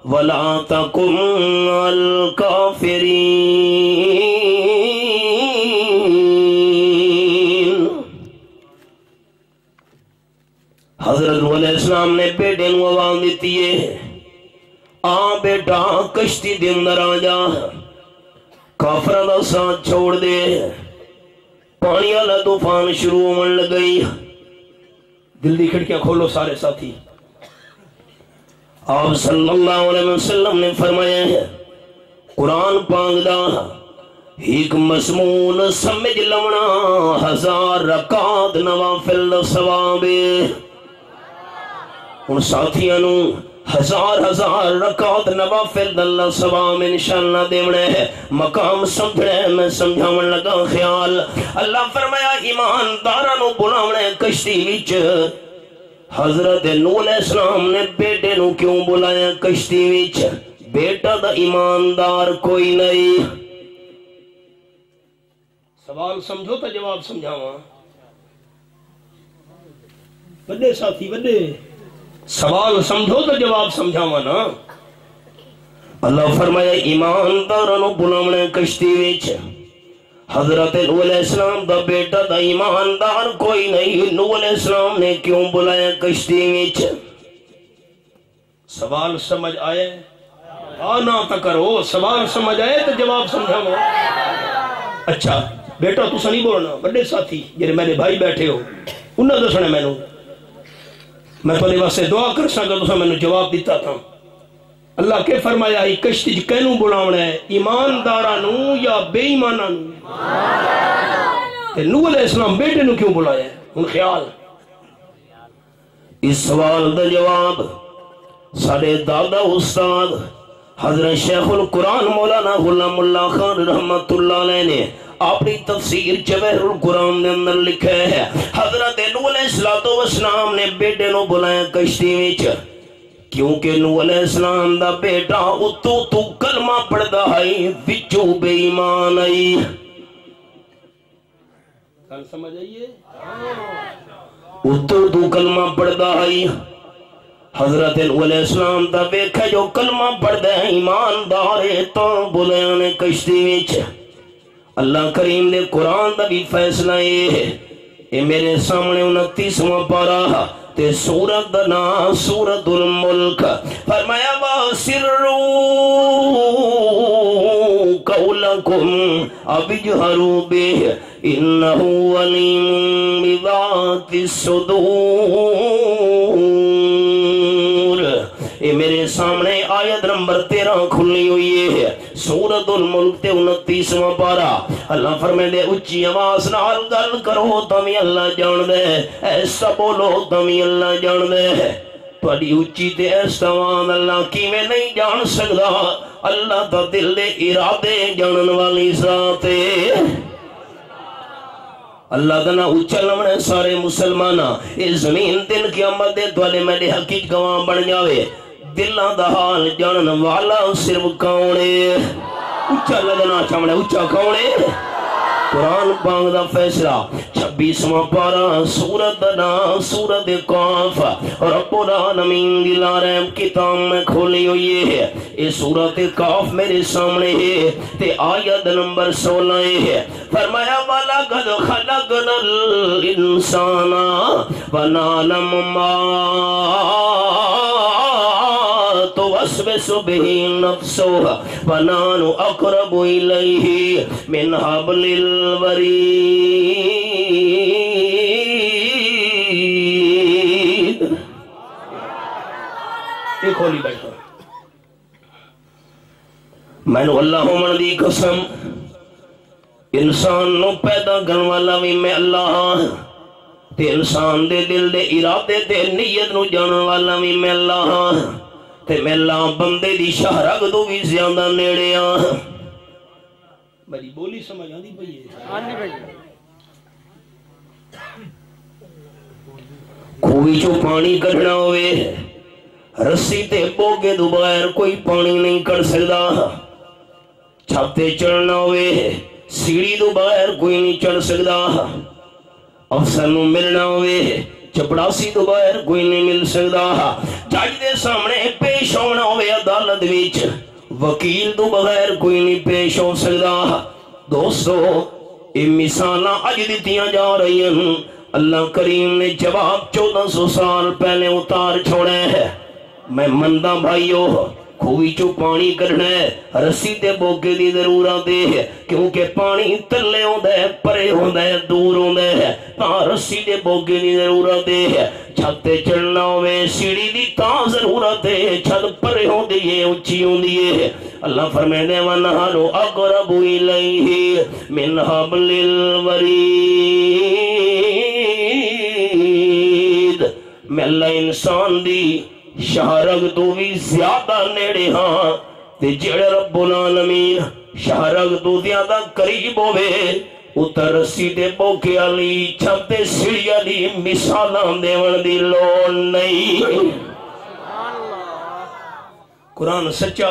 وَلَا تَكُن مَّعَ الْكَافِرِينَ حضرت نوح علیہ السلام نے بیٹے نو آواز دیتی ہے آ بیٹا کشتی دے اندر آ جا کافرہ دا ساتھ چھوڑ دے پانی والا طوفان شروع ہونے لگ گئی دل دی کھڑکیاں کھولو سارے ساتھی آپ صلی اللہ علیہ وسلم نے فرمایا ہے قرآن پاک دا ایک مسمون سمجھ لونا 1000 رکعت نوافل دا ثواب ان ساتھیاں 1000 رکعت نوافل دا اللہ ثواب انشاءاللہ دیونے ہے مقام سمجھنے میں سمجھاون لگا خیال اللہ فرمایا ایمانداراں بلاونے کشتی وچ حضرت نوح علیہ السلام نے بیٹے نو کیوں بلایا کشتی وچ بیٹا دا ایماندار کوئی نہیں سوال سمجھو تا جواب سمجھاواں بڑے ساتھی بڑے سوال سمجھو تو جواب سمجھاواں نا اللہ فرمایا ایمانداراں بلاونے کشتی وچ حضرت نوح علیہ السلام دا بیٹا دا ایماندار کوئی نہیں نوح علیہ السلام نے کیوں بلایا کشتی وچ سوال سمجھ آئے آنا تا کرو سوال سمجھ آئے تو جواب سمجھاواں اچھا بیٹا تو نہیں بولنا بڑے ساتھی جڑے میرے بھائی بیٹھے ہو انہاں دسنا مینوں میں پہلے واسطے دعا کر سکا تو میں نے جواب دیتا تھا اللہ کے فرمایا ہی کشتی کینوں بلاونا ہے ایماندارانو یا بے ایمانانو نوح علیہ السلام بیٹے نو کیوں بلایا ہے ان خیال اس سوال دا جواب سارے دادا استاد حضرت شیخ القرآن مولانا غلام اللہ خان رحمت اللہ علیہ نے اپنی تفسیر جواہر القرآن نے اندر لکھا ہے حضرت نوح علیہ السلام نے بیٹے نو بلایا کشتی وچ کیونکہ نوح علیہ السلام دا بیٹا اتو تو کلمہ پڑھدا ہے وچوں بے ایمان آئی کل سمجھ آئیے اتو تو کلمہ پڑھدا ہے حضرت نوح علیہ السلام دا بیکھا جو کلمہ پڑھدا ہے ایماندار ہے تو بلیاں کشتی وچ اللہ کریم نے قرآن دا بھی فیصلہ یہ ہے اے میرے سامنے 29واں پارہ تے سورت دا نام سورت الملک فرمایا وَاسِرُّوا قَوْلَكُمْ أَوْ اجْهَرُوا بِهِ إِنَّهُ عَلِيمٌ بِذَاتِ الصُّدُورِ یہ میرے سامنے آیت نمبر 13 کھلی ہوئی ہے سورت الملک تے 29واں پارہ اللہ فرمائے دے اچھی آواز نال گل کرو تمی اللہ جان دے ایسا بولو تمی اللہ جان دے تھوڑی اچھی تے ایسا آواز اللہ کی میں نہیں جان سکتا اللہ تا دل دے ارادے جانن والی ذات اللہ دنا اچھا لمنے سارے مسلمانہ اس زمین دن قیامت دے دوالے میں دے حقیق گواہ بن جاوے دلہ دا حال جانن والا صرف کاؤنے اچھا لگنا چاہمنے اچھا کاؤنے قرآن پاک دا فیصلہ 26واں پارہ سورت دا سورت قاف رب العالمین دلا رحم کتاب میں کھولی ہوئی ہے یہ سورت قاف میرے سامنے ہے تے آیت نمبر 16 ہے فرمایا وَلَقَدْ خَلَقْنَا الْإِنسَانَ وَنَعْلَمُ مَا توسوس به نفسه ونحن اقرب اليه من حبل الوريد ایک ہولی بیٹھا میں نے اللہ من دی قسم انسان نو پیدا کرن والا بھی میں اللہ تے انسان دے دل دے ارادے تے نیت نو جانن والا بھی میں اللہ تے میں اللہ بندے دی شہرگ دو بھی زیادہ نیڑے میری بولی سمجھ آندی پئی ہے کوئی جو پانی کڑھنا ہوئے رسی تے بوگے دو بغیر کوئی پانی نہیں کڑ سکتا چھاپتے چڑھنا ہوئے سیڑھی دو بغیر کوئی نہیں چڑھ سکتا افسر نو ملنا ہوئے چپڑاسی تو بغیر کوئی نہیں مل سکتا جج دے سامنے پیش ہونا ہوئے عدالت وچ وکیل تو بغیر کوئی نہیں پیش ہو سکتا دوستو یہ مثالاں اج دتیاں جا رہی ہیں اللہ کریم نے جواب 1400 سال پہلے اتار چھوڑے ہے میں مندہ بھائیو کھوئی چو پانی کرنا ہے رسی تے بوکے دی ضرورت ہے کیونکہ پانی تلے ہوندہ ہے پرے ہوندہ ہے دور ہوندہ ہے رسی تے بوکے دی ضرورت ہے چھتے چڑھنا ہوئے سیڑھی دی تاں ضرورت ہے چھت پرے ہوندی ہے اچھی ہوندی ہے اللہ فرمائے دے وَنَحْنُ أَقْرَبُ إِلَيْهِ مِنْ حَبْلِ الْوَرِيدِ میں اللہ انسان دی شہرگ تو بھی زیادہ نیڑے ہاں تے جڑے رب العالمین شہرگ تو زیادہ قریب ہوئے اتر رسی دے بوکے علی چھتے سڑی علی مثالاں دیون دی لوڑ نہیں قرآن سچا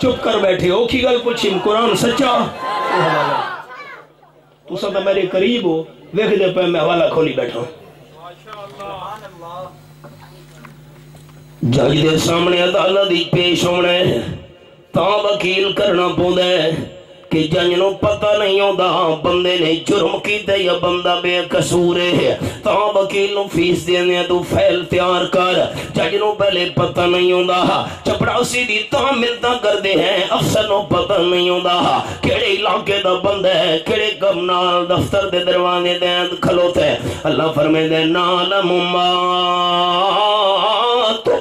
چپ کر بیٹھے ہو کی گل پوچھی قرآن سچا تو سب میرے قریب ہو ویکھ دے پہ میں حوالہ کھولی بیٹھا ہوں جج دے سامنے عدالت دی پیش ہونا ہے تاں وکیل کرنا پوندا ہے کہ جج نو پتہ نہیں ہوندا بندے نے جرم کیتا یا بندہ بے قصور ہے تاں وکیل نو فیس دینے تو فیل تیار کر جج نو پہلے پتہ نہیں ہوندا چپڑاسی دی تاں ملتا کر دے ہیں افسر نو پتہ نہیں ہوندا کیڑے علاقے دا بندہ ہے کیڑے کمنال دفتر دے دروازے دے کھلوتا ہے اللہ فرمائے دے نعلم ما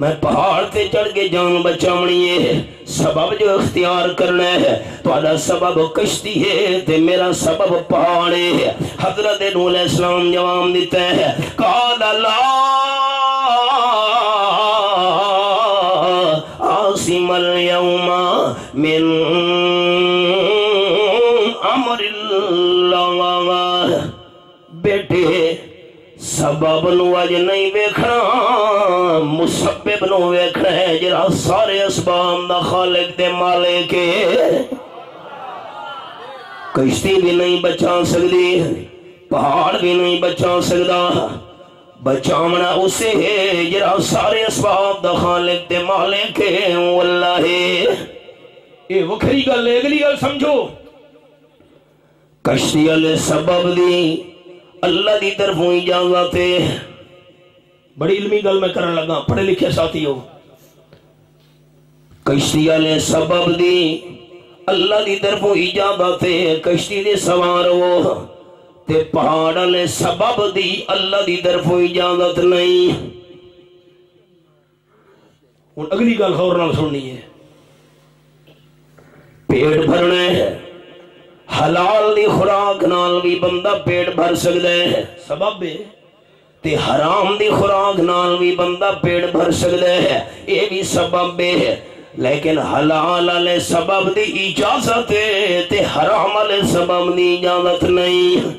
میں پہاڑ تے چڑھ کے جان بچاونی ہے، سبب جو اختیار کرنا ہے، تہاڈا سبب کشتی ہے تے میرا سبب پہاڑ ہے۔ حضرت نوح علیہ السلام جواب دیتا ہے، قال لا عاصم اليوم من امر اللہ۔ بیٹے سبب نو اج نہیں ویکھنا، مسبب نو ویکھنا ہے، جڑا سارے اسباب دا خالق تے مالک ہے۔ کشتی بھی نہیں بچا سکتی، پہاڑ بھی نہیں بچا سکتا، بچاونا اسے ہے جڑا سارے اسباب دا خالق تے مالک ہے، وہ اللہ ہے۔ اے وکھری گل ہے، اگلی گل سمجھو۔ کشتی والے سبب دی اللہ دی طرفوں اجازت ہے۔ بڑی علمی گل میں کرن لگا، پڑھے لکھے ساتھی ہو۔ کشتی والے سبب دی اللہ دی طرفوں اجازت ہے، کشتی دے سوار ہو، تے پہاڑ والے سبب دی اللہ دی طرفوں اجازت نہیں۔ ہن اگلی گل غور نال سننی ہے۔ پیٹ بھرنا ہے، حلال دی خوراک نال بھی بندہ پیٹ بھر سکتا ہے، سبب ہے، تے حرام دی خوراک نال بھی بندہ پیٹ بھر سکتا ہے، یہ بھی سبب ہے۔ لیکن حلال والے سبب دی اجازت ہے تے حرام والے سبب دی اجازت نہیں۔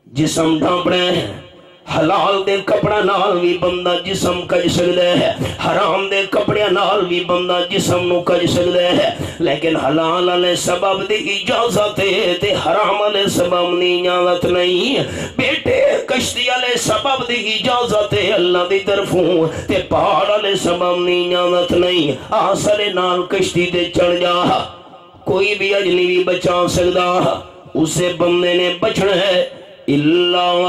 جسم ڈھانپنا ہے، حلال دے کپڑا نال بھی بندہ جسم کج سکتا ہے، حرام دے کپڑے نال بھی بندہ جسم نو کج سکتا ہے، لیکن حلال والے سبب دی اجازت ہے تے حرام والے سبب دی اجازت نہیں۔ بیٹے کشتی والے سبب دی اجازت ہے اللہ دی طرفوں، تے پہاڑ والے سبب دی اجازت نہیں۔ آسرے نال کشتی تے چڑھ جا، کوئی بھی اجنبی بچا سکتا، اسے بندے نے بچنا ہے، اللہ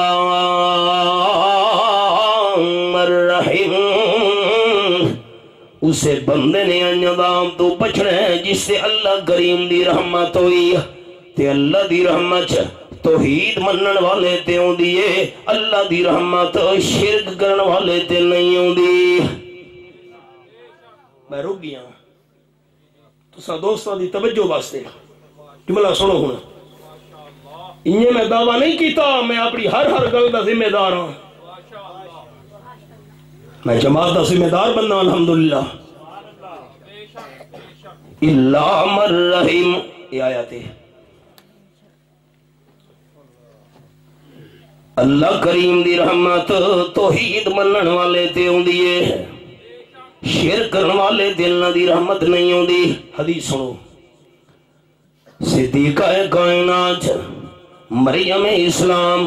الرحیم، اسے بندے نے انجام تو بچنا ہے جس سے اللہ کریم دی رحمت ہوئی، تے اللہ دی رحمت توحید منن والے تے ہوندی ہے، اللہ دی رحمت شرک کرن والے تے نہیں ہوندی۔ میں رک گیا تساں دوستاں دی توجہ واسطے، جملہ سنو ہن۔ انہیں میں دعویٰ نہیں کیتا میں اپنی ہر گل دا ذمہ دار ہوں، میں جماعت دا ذمہ دار بننا الحمدللہ۔ اللہ من رحیم، یہ آیات ہے، اللہ کریم دی رحمت توحید منن والے تے ہوندی ہے، شرک کرن والے تے اللہ دی رحمت نہیں ہوندی۔ حدیث سنو، صدیقہ کائنات مریم اسلام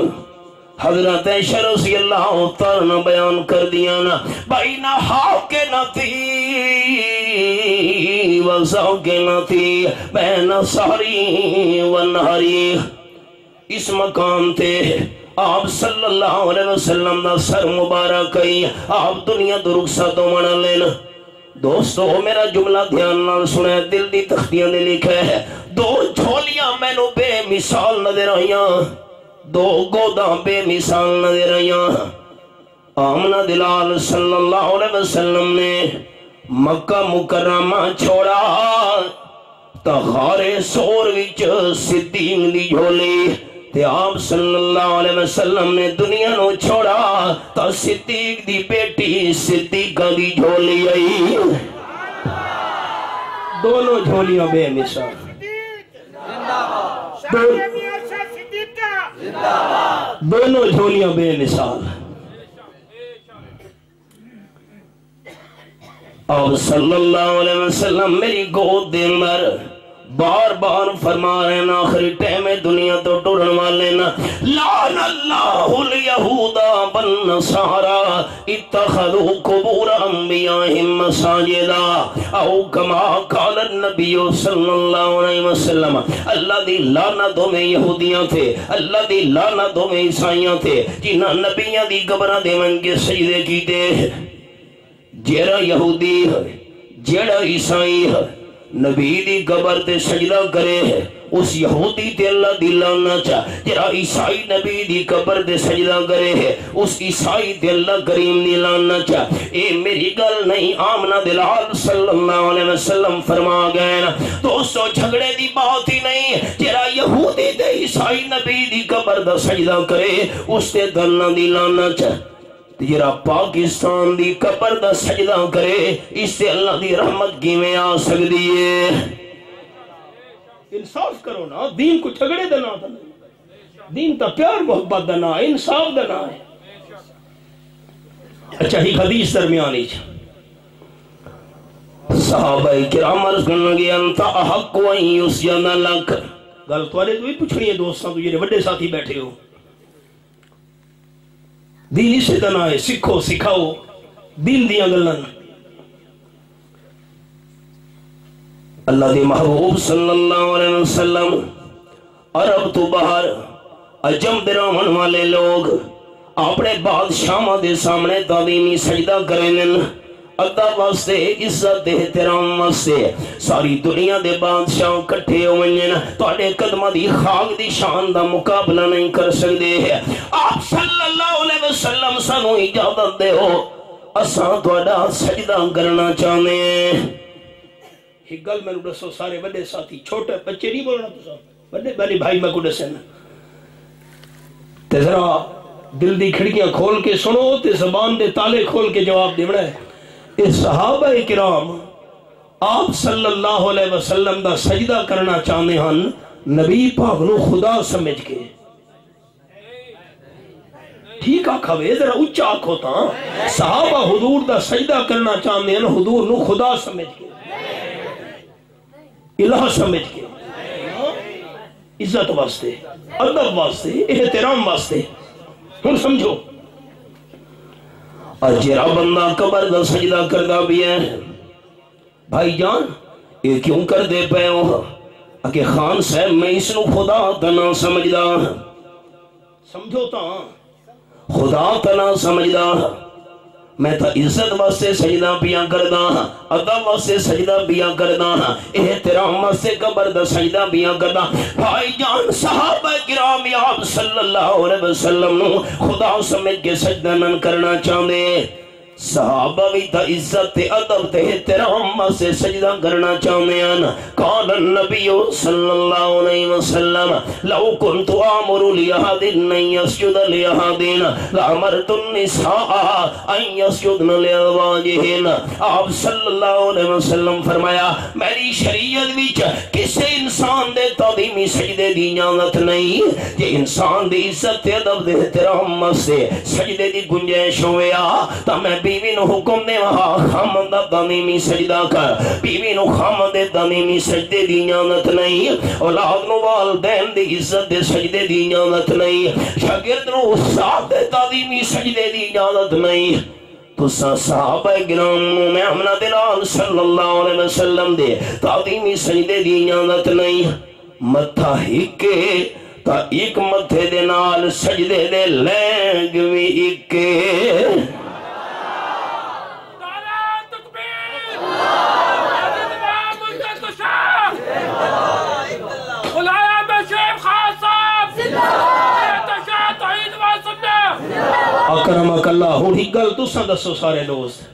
حضرت عائشہ رضی اللہ تعالیٰ بیان کر دیا نا، بین حاکنتی و زوکنتی بین سحری و نہری، اس مقام تے آپ صلی اللہ علیہ وسلم دا سر مبارک ہے، آپ دنیا تو رخصت ہونا لینا۔ دوستو میرا جملہ دھیان نال سنے، دل دی تختیاں نے لکھا ہے، دو جھولیاں میں نو بے مثال نظر آئیاں، دو گوداں بے مثال نظر آئیاں۔ آمنہ دلال صلی اللہ علیہ وسلم نے مکہ مکرمہ چھوڑا، تا غار سور وچ صدیق دی جھولی، تے آپ صلی اللہ علیہ وسلم نے دنیا نو چھوڑا، تا صدیق دی بیٹی صدیقہ دی جھولی آئی، دونوں جھولیاں بے مثال، دونوں جھولیاں بے مثال۔ آپ صلی اللہ علیہ وسلم میری گود دے اندر بار بار فرما رہے ہیں، آخری ٹائم دنیا تو ٹرن والے نا، لعن اللہ الیہود والنصارى اتخذوا قبور انبیائہم مساجدا، او کما قال النبی صلی اللہ علیہ وسلم، اللہ دی لعنتوں میں یہودیاں تھے، اللہ دی لعنتوں میں عیسائیاں تھے، جنہاں نبیاں دی قبرہ دے منگے سجدے کیتے۔ جیڑا یہودی ہے، جیڑا عیسائی ہے، نبی دی قبر تے سجدہ کرے، اس یہودی تے اللہ دی لعنت جڑا عیسائی نبی دی قبر تے سجدہ کرے ہے اس عیسائی تے اللہ کریم دی لعنت اے میری گل نہیں آمنہ دلال صلی اللہ علیہ وسلم فرما گئے نا دوستو جھگڑے دی بات ہی نہیں جڑا یہودی تے عیسائی نبی دی قبر دا سجدہ کرے اس تے اللہ دی لعنت جرا پاکستان دی قبر دا سجدہ کرے اس سے اللہ دی رحمت کی میں آ سکتی ہے انصاف کرو نا دین کو جھگڑے دنا دین تا پیار محبت دنا انصاف دنا ہے اچھا ہی حدیث درمیانی صحابہ کرام عرض کرنے گے انتا احق وہیں یسین لک گل توالے تو ہی پوچھنی ہے دوستان تو یہ بڑے ساتھی بیٹھے ہو دین اسے دنا ہے سکھو سکھاؤ دین دیا گلن اللہ دی محبوب صلی اللہ علیہ وسلم عرب تو باہر عجم درامن والے لوگ اپنے بادشاہاں دے سامنے تعظیمی سجدہ کریں ادب واسطے عزت دے احترام واسطے ساری دنیا دے بادشاہ کٹھے ہوئے تواڈے قدماں دی خاک دی شان دا مقابلہ نہیں کر سکدے آپ صلی اللہ علیہ وسلم سانو اجازت دے ہو اساں تواڈا سجدہ کرنا چاہتے ہیں ایک گل میں دسو سارے بڑے ساتھی چھوٹے بچے نہیں بولنا تو بڑے بڑے بھائی میں کو دسنا تے ذرا دل دی کھڑکیاں کھول کے سنو تے زبان دے تالے کھول کے جواب دیونا ہے صحابہ کرام آپ صلی اللہ علیہ وسلم دا سجدہ کرنا چاہتے ہیں نبی پاک نو خدا سمجھ کے ٹھیک آکھا وے ذرا اچھا آکھو تا صحابہ حضور دا سجدہ کرنا چاہتے ہیں حضور نو خدا سمجھ کے الہ سمجھ کے عزت واسطے ادب واسطے احترام واسطے ہن سمجھو جرا بندہ قبر دا سجدہ کردہ بھی ہے بھائی جان یہ کیوں کر دے پے ہو کہ خان صاحب میں اس نو خدا تنا سمجھدا سمجھو تا خدا تنا سمجھدا میں تا عزت واسطے سجدہ پیا کردا ادب واسطے سجدہ پیا کردا احترام واسطے قبر دا سجدہ پیا کردا بھائی جان صحابہ کرام آپ صلی اللہ علیہ وسلم نو خدا سمجھ کے سجدہ نہ کرنا چاہتے صحابہ بھی تا عزت ادب تے احترام واسطے سجدہ کرنا چاہتے ہیں قال النبی صلی اللہ علیہ وسلم لو كنت آمر لأحد ان يسجد لأحد لأمرت النساء ان يسجدن لأزواجهن آپ صلی اللہ علیہ وسلم فرمایا میری شریعت وچ کسے انسان دے تعظیمی سجدے دی اجازت نہیں کہ انسان دی عزت ادب تے احترام واسطے سجدے دی گنجائش ہویا تا میں بیوی نو حکم دے وہاں خامد تعظیمی سجدہ کر بیوی نو خامد تعظیمی سجدے دی اجازت نہیں اولاد نو والدین دی عزت دے سجدے دی اجازت نہیں شاگرد نو استاد دے تعظیمی سجدے دی اجازت نہیں تو صحابہ کرام میں آمنہ دلال صلی اللہ علیہ وسلم دے تعظیمی سجدے دی اجازت نہیں متھا ہکے تا ایک متھے دے نال سجدے دے لینگ بھی اکے اکرمک اللہ ہوڑی گل تو سا دسو سارے دوست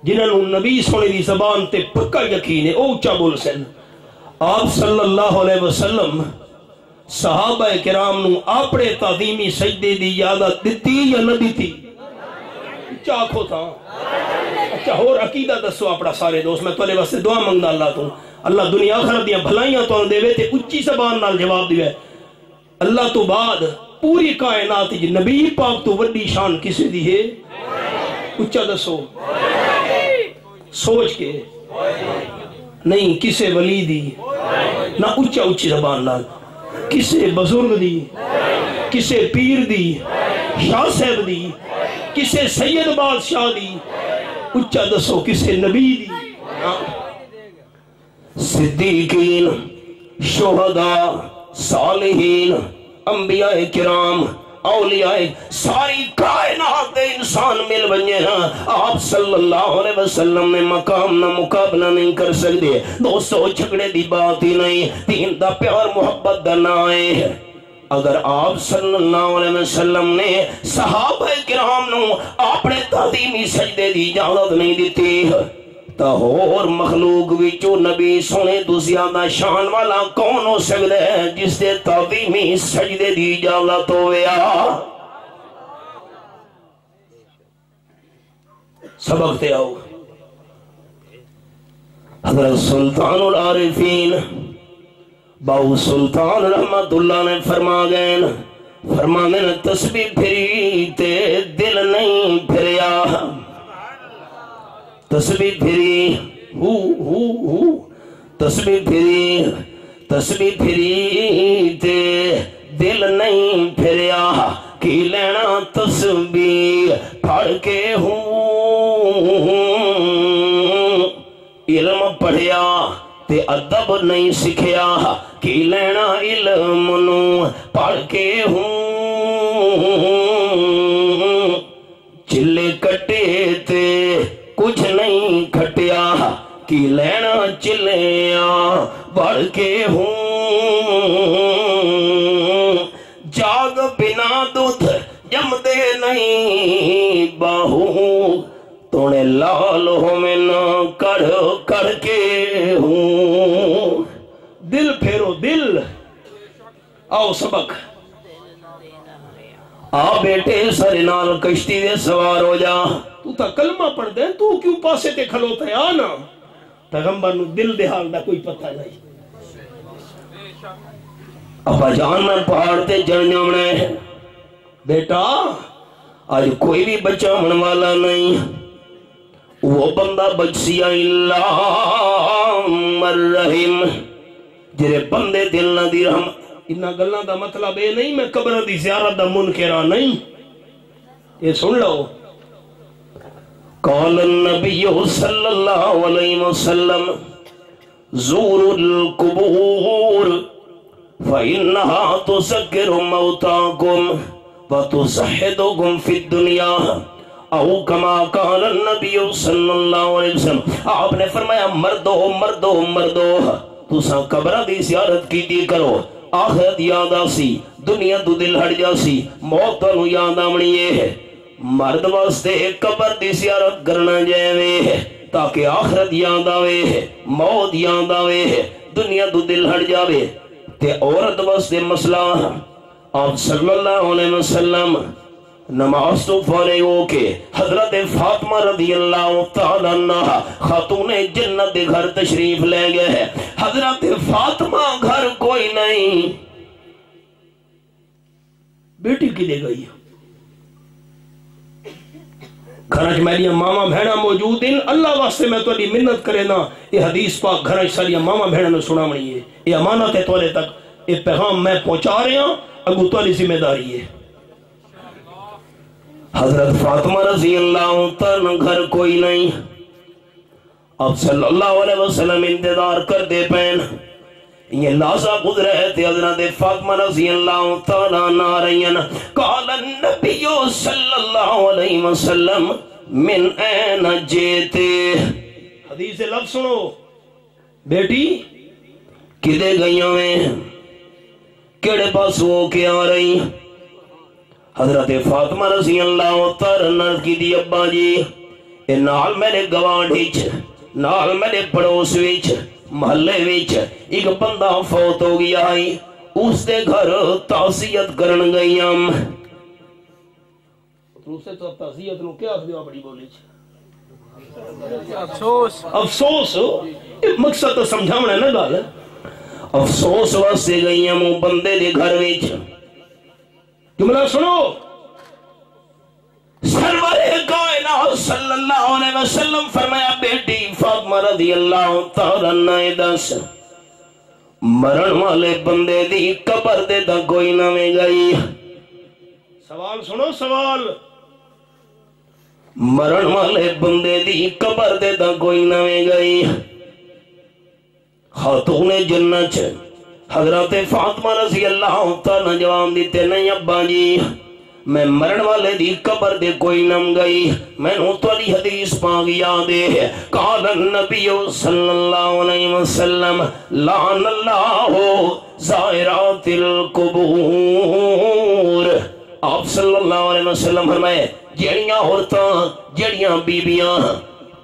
جنہوں نبی سونے دی زبان تے پکا یقین ہے اوچا بول سن آپ صلی اللہ علیہ وسلم صحابہ کرام نو اپنے تعظیمی سجدے دی اجازت دیتی یا نہ دیتی چاکھو تھا اچھا اور عقیدہ دسو اپنا سارے دوست میں تولے واسطے دعا منگدا اللہ تو اللہ دنیا آخرت دیا بھلائیاں تو دے وے تے اچھی زبان نال جواب دیوے اللہ تو بعد پوری کائنات جی نبی پاک تو وڈی شان کسے دی ہے اچھا دسو سوچ کے نہیں کسے ولی دی نہ اچھا اچھی زبان نال کسے بزرگ دی کسے پیر دی شاہ صاحب دی کسے سید بادشاہ دی اچھا دسو کسے نبی دی صدیقین شہداء صالحین انبیاء کرام اولیاء ساری کائنات دے انسان مل بنجے ہاں آپ صلی اللہ علیہ وسلم نے مقام نہ مقابلہ نہیں کر سکتے دوستو جھگڑے دی بات ہی نہیں دین دا پیار محبت دا نہ آئے اگر آپ صلی اللہ علیہ وسلم نے صحابہ کرام نو اپنے تعظیمی سجدے دی اجازت نہیں دیتی تا اور مخلوق وچوں نبی سونے تو زیادہ شان والا کون ہو سکتا ہے جس دے تعظیمی سجدے دی اجازت ہویا سبق تے آؤ حضرت سلطان العارفین باو سلطان رحمت اللہ نے فرما گئے تسبیح پھری تے دل نہیں پھریا تسبیح پھری تسبیح پھری تے دل نہیں پھریا کی لینا تسبیح پڑھ کے علم پڑھیا تے ادب نہیں سکھیا کی لینا علم نو پڑھ کے چلے کٹے تے کچھ نہیں کھٹیا کی لینا چلیا بڑھ کے جاگ بنا دودھ جم دے نہیں باہو تونے لال ہو میں نہ کڑ کے ہوں دل پھیرو دل آؤ سبق آ بیٹے سارے نال کشتی دے سوار ہو جا تو تا کلمہ پڑھ دے تو کیوں پاسے تے کھلوتا ہے آنا پیغمبر نو دل دے حال دا کوئی پتہ نہیں ابا جان میں پہاڑ تے جن جامنے بیٹا آج کوئی بھی بچہ من والا نہیں وہ بندہ بچسیا اللہ مرحیم جرے بندے دل نہ دی رحم انہا گلنا دا مطلب اے نہیں میں قبر دی زیارت دا منکرہ نہیں یہ سن لو قال النبی صلی اللہ علیہ وسلم زور القبور فإنها تذكر موتاكم وتزهدكم في الدنيا او کما قال النبی صلی اللہ علیہ وسلم آپ نے فرمایا مردو تساں قبرہ دی زیارت کی دی کرو آخرت یاد آسی دنیا تو دل ہٹ جاسی موت نو یاد آمنی ہے مرد واسطے قبر دی زیارت کرنا جائے تاکہ آخرت یاد آوے موت یاد آوے دنیا تو دل ہٹ جاوے تے عورت واسطے مسئلہ آپ صلی اللہ علیہ وسلم نماز تو فارغ ہو کے حضرت فاطمہ رضی اللہ تعالیٰ عنہ خاتون جنت دے گھر تشریف لے گئے ہیں حضرت فاطمہ گھر کوئی نہیں بیٹی کی دے گئی گھرچ میری ماما بہنا موجود ہیں اللہ واسطے میں تھوڑی منت کرے نا یہ حدیث پاک گھرچ ساری ماما بہنا نے سنا منی ہے یہ امانت ہے تھوڑے تک یہ پیغام میں پہنچا رہے ہیں اگو تھوڑی ذمہ داری ہے حضرت فاطمہ رضی اللہ تعالیٰ گھر کوئی نہیں اب صلی اللہ علیہ وسلم انتظار کر دے پین یہ لازہ گزرے تھے حضرت فاطمہ رضی اللہ تعالیٰ نارین قال النبی صلی اللہ علیہ وسلم من این جیتے حدیث لفظ سنو بیٹی کدے گئیوں میں کیڑے پاس ہو کے آ رہی حضرت فاطمہ رضی اللہ تعالیٰ نرد کی دی ابا جی اے نال میرے گوانڈیچ نال میرے پڑوس ویچ محلے ویچ ایک بندہ فوت ہو گیا ہے اس دے گھر تعزیت کرن گئی ہم اسے تو تعزیت نو کیا دیوا بڑی بولی افسوس مقصد تو سمجھاونا ہے نا گال افسوس واسطے گئی ہم بندے دے گھر ویچ جملہ سنو سرور کائنات صلی اللہ علیہ وسلم فرمایا بیٹی فاطمہ رضی اللہ تعالیٰ عنہ دس مرن والے بندے دی قبر دے دا کوئی نہ میں گئی سوال سنو سوال مرن والے بندے دی قبر دے دا کوئی نہ میں گئی خاتون جنت حضرت فاطمہ رضی اللہ تعالیٰ جواب دیتے نہیں ابا جی میں مرن والے دی قبر دے کوئی نم گئی مینوں تواڈی حدیث پاک یاد ہے قال النبی صلی اللہ علیہ وسلم لعن اللہ زائرات القبور آپ صلی اللہ علیہ وسلم فرمائے جڑیاں عورتاں جڑیاں بیبیاں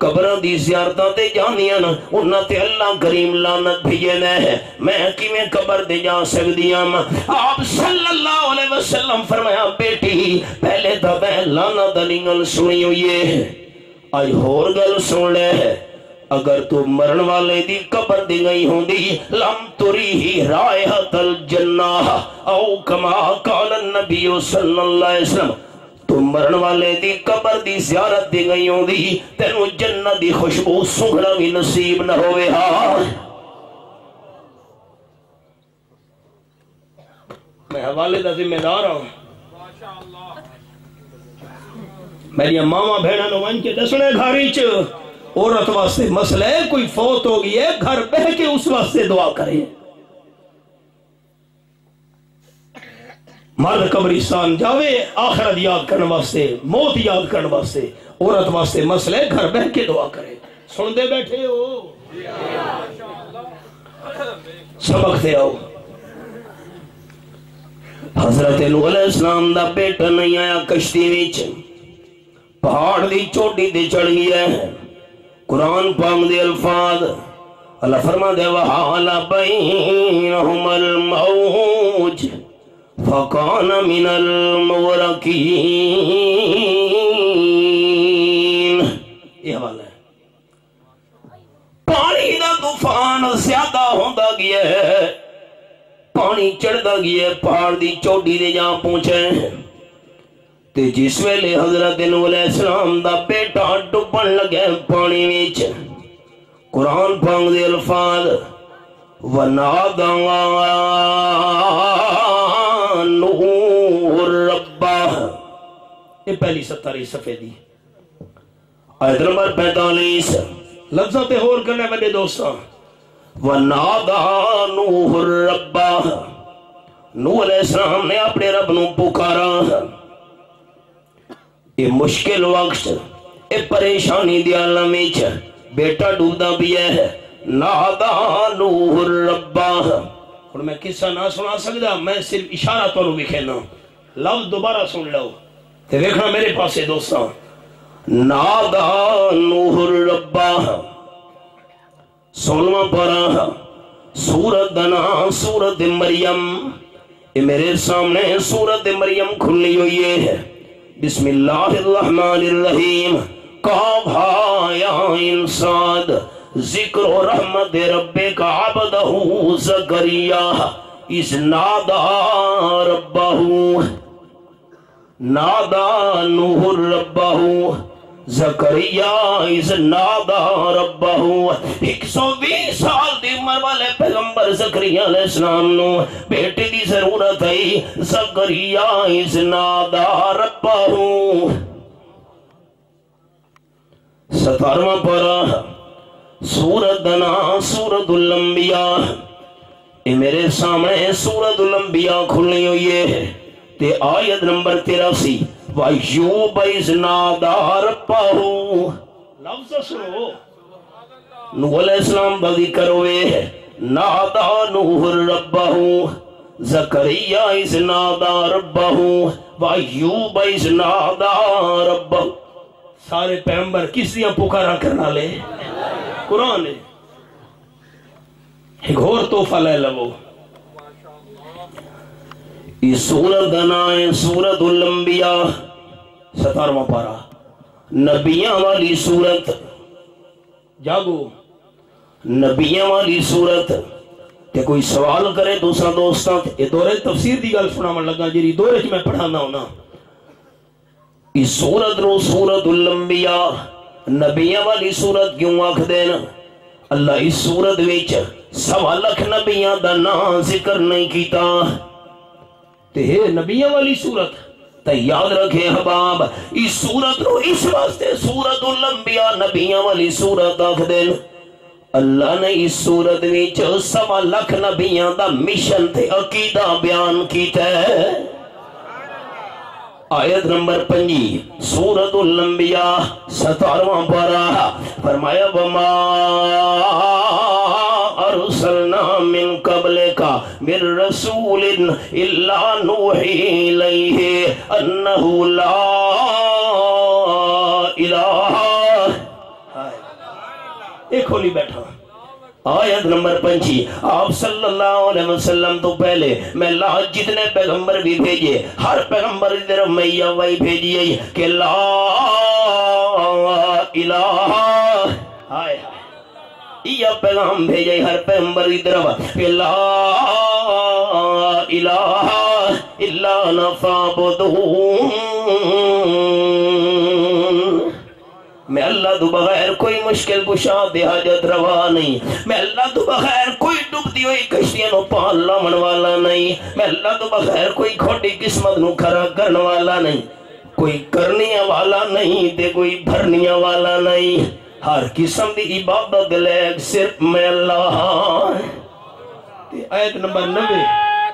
قبراں دی زیارتاں تے جانیاں انہاں تے اللہ کریم لعنت بھیجنا ہے میں کیویں قبر دے جا سکدی ہاں آپ صلی اللہ علیہ وسلم فرمایا بیٹی پہلے تو میں لعنت دی گل سنی ہوئی ہے اج ہور گل سن لے اگر تو مرن والے دی قبر دی گئی ہوندی لم تریہ رائحۃ الجنہ او کما قال النبی صلی اللہ علیہ وسلم تو مرن والے دی قبر دی زیارت دی گئی ہوندی تینوں جنت دی خوشبو سنگھنا بھی نصیب نہ ہوئے ہاں میں حوالے دا ذمہ دار ہوں میری ماما بھیڑا نو ون کے دسنے گھاری چ عورت واسطے مسئلہ ہے کوئی فوت ہو گئی ہے گھر بہ کے اس واسطے دعا کرے مرد قبرستان جاوے آخرت یاد کرنے واسطے موت یاد کرنے واسطے عورت واسطے مسئلہ ہے گھر بہ کے دعا کرے سن دے بیٹھے ہو سبق دے آؤ حضرت نوح علیہ السلام دا بیٹا نہیں آیا کشتی وچ پہاڑ دی چوٹی تے چڑھ گیا ہے قرآن پاک دے الفاظ اللہ فرما دے وحال بینہم الموج فکان من المغرقین یہ حوالہ ہے پانی دا طوفان زیادہ ہوتا گیا ہے پانی چڑھتا گیا ہے پہاڑ دی چوٹی دے جہاں پہنچے تے جس ویلے حضرت نوح علیہ السلام دا بیٹا ڈبن لگے پانی وچ قرآن پاک دے الفاظ وَنَادَا نوح ربہ یہ پہلی 17 صفحے دی آیت نمبر 45 لفظاں تے ہور کرنے میرے دوستاں وَنَادَا نوح ربہ نوح علیہ السلام نے اپنے رب نو پکارا یہ مشکل وقت یہ پریشانی دی عالم وچ بیٹا ڈوبدا بھی ہے نادا نوح ربہ اور میں قصہ نہ سنا سکتا میں صرف اشارہ تو لکھنا لفظ دوبارہ سن لو تے دیکھنا میرے پاسے دوستاں نادا نوح ربہ 16واں پارہ سورت دنا سورت مریم یہ میرے سامنے سورت مریم کھلی ہوئی ہے بسم اللہ الرحمن الرحیم قاف ہا یا انصاد ذکر و رحمت ربک عبدہ زکریا اس نادا ربہ نادا نوح ربہ زکریا اس نادا ربہ 120 سال دی عمر والے پیغمبر زکریا علیہ السلام نو بیٹے دی ضرورت ہے زکریا اس نادا ربہ 17واں پارہ سورت دنا سورت الانبیاء یہ میرے سامنے سورت الانبیاء کھلنی ہوئی ہے تے آیت نمبر 83 وَيُوبَ اِذْ نَادَى رَبَّهُ لفظ سنو نوح علیہ السلام کا ذکر ہوئے نادا نوح ربہ زکریا اِذْ نَادَى رَبَّهُ وَيُوبَ اِذْ نَادَى رَبَّهُ سارے پیغمبر کس دیا پکارا کرنا لے قرآن ہے ایک اور توفہ لے لو یہ سورت دنائے سورت الانبیاء 17واں پارہ نبیاں والی سورت جاگو نبیاں والی سورت تے کوئی سوال کرے دوسرا دوستاں یہ دورے تفسیر دی گل سنا من لگا جی دورے چ میں پڑھانا ہونا یہ سورت رو سورت الانبیاء نبیاں والی سورت کیوں آکھ دینا اللہ اس سورت ویچ 1.25 لاکھ نبیاں دا نام ذکر نہیں کیتا تے نبیاں والی سورت تے یاد رکھے حباب اس سورت رو اس واسطے سورت الانبیاء نبیاں والی سورت آکھ دینا اللہ نے اس سورت ویچ 1.25 لاکھ نبیاں دا مشن تے عقیدہ بیان کیتا ہے آیت نمبر 5 سورۃ الانبیاء 17واں پارہ فرمایا وما ارسلنا من قبلک من رسول الا نوحی الیہ انہ لا الہ ایک کھولی بیٹھا آیت نمبر 5 آپ صلی اللہ علیہ وسلم تو پہلے میں اللہ جتنے پیغمبر بھی بھیجے ہر پیغمبر کی طرف میں یہ وہی بھیجیے کہ لا الہ ہائے یہ پیغام بھیجے ہر پیغمبر کی طرف کہ لا الہ الا انا فاعبدون میں اللہ تو بغیر کوئی مشکل کشا دے حاجت روا نہیں میں اللہ تو بغیر کوئی ڈوبتی ہوئی کشتیاں نو پال لامن والا نہیں میں اللہ تو بغیر کوئی کھوٹی قسمت نو کھڑا کرنے والا نہیں کوئی کرنے والا نہیں تے کوئی بھرنے والا نہیں ہر قسم دی عبادت لے صرف میں اللہ آیت نمبر 90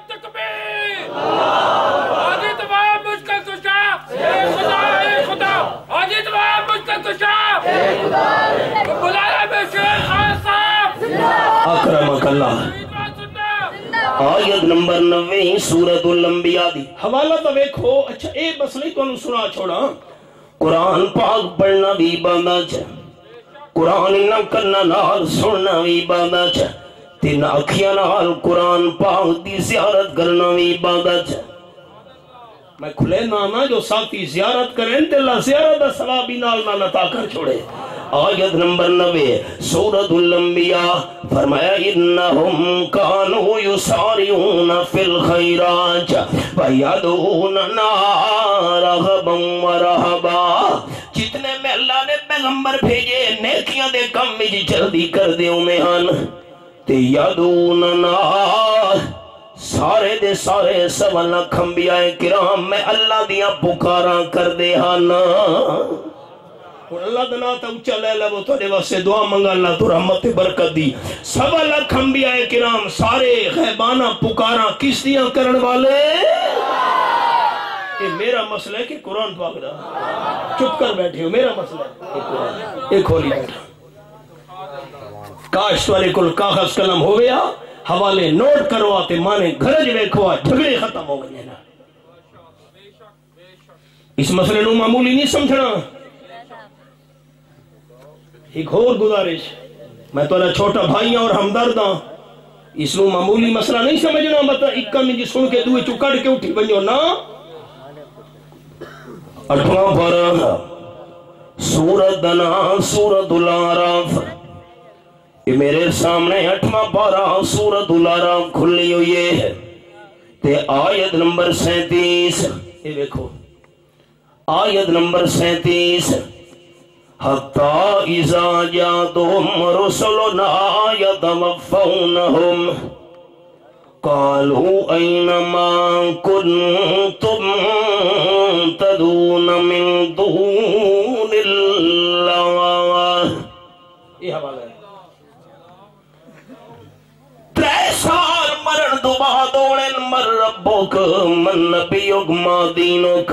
تکبیر آجی تمام مشکل کشا خدا ہے خدا آجی تمام مشکل کشا بلایا میں شیر خان صاحب اکرمک اللہ آیت نمبر 90 سورۃ الانبیاء دی حوالہ تو دیکھو اچھا ایک مسئلہ تو سنا چھوڑا قرآن پاک پڑھنا بھی عبادت ہے قرآن نہ کرنا نال سننا بھی عبادت ہے تین اکھیاں نال قرآن پاک دی زیارت کرنا بھی عبادت ہے میں کھلے نانا جو ساتھی زیارت کریں تے اللہ زیارت ثواب نال نہ عطا کر چھوڑے آیت نمبر 90 سورۃ الانبیاء فرمایا انہم کانوا یسارعون فی الخیرات ویدعوننا رغبا ورہبا جتنے میں اللہ نے پیغمبر بھیجے نیکیاں دے کم میں جلدی کر دے میں ہن تے یدعوننا سارے دے سارے سوا لکھ انبیاء کرام میں اللہ دیاں پکاراں کر دے ہن اور اللہ دنا تا اچھا لے لے وہ تھوڑے واسے دعا منگا اللہ تو رحمت برکت دی سوا لکھ انبیاء کرام سارے غیبانہ پکاراں کس دیاں کرن والے یہ میرا مسئلہ ہے کہ قرآن پاک دا چپ کر بیٹھے ہو میرا مسئلہ ہے ایک کھولی بیٹھا کاش توارے کل کاغذ قلم ہو گیا حوالے نوٹ کرواتے مانے گھرج ویکھوا جھگڑے ختم ہو گئے نا اس مسئلے نو معمولی نہیں سمجھنا ایک اور گزارش میں تو اللہ چھوٹا بھائی اور ہمدرد ہاں اس نو معمولی مسئلہ نہیں سمجھنا بتا اکا میں جی سن کے دوئے چکڑ کے اٹھی بنیو نا 8واں پارہ سورۃ دنا سورۃ الاعراف یہ میرے سامنے 8واں پارہ سورۃ الاعراف کھلی ہوئی ہے تے آیت نمبر 37 یہ دیکھو آیت نمبر 37 حتی اذا جاءتهم رسلنا يتوفونهم قالوا أين ما كنتم تدعون من دون الله یہ حوالہ ہے 3 سال مرن دو بعد اولن مر ربک من نبیک ما دینک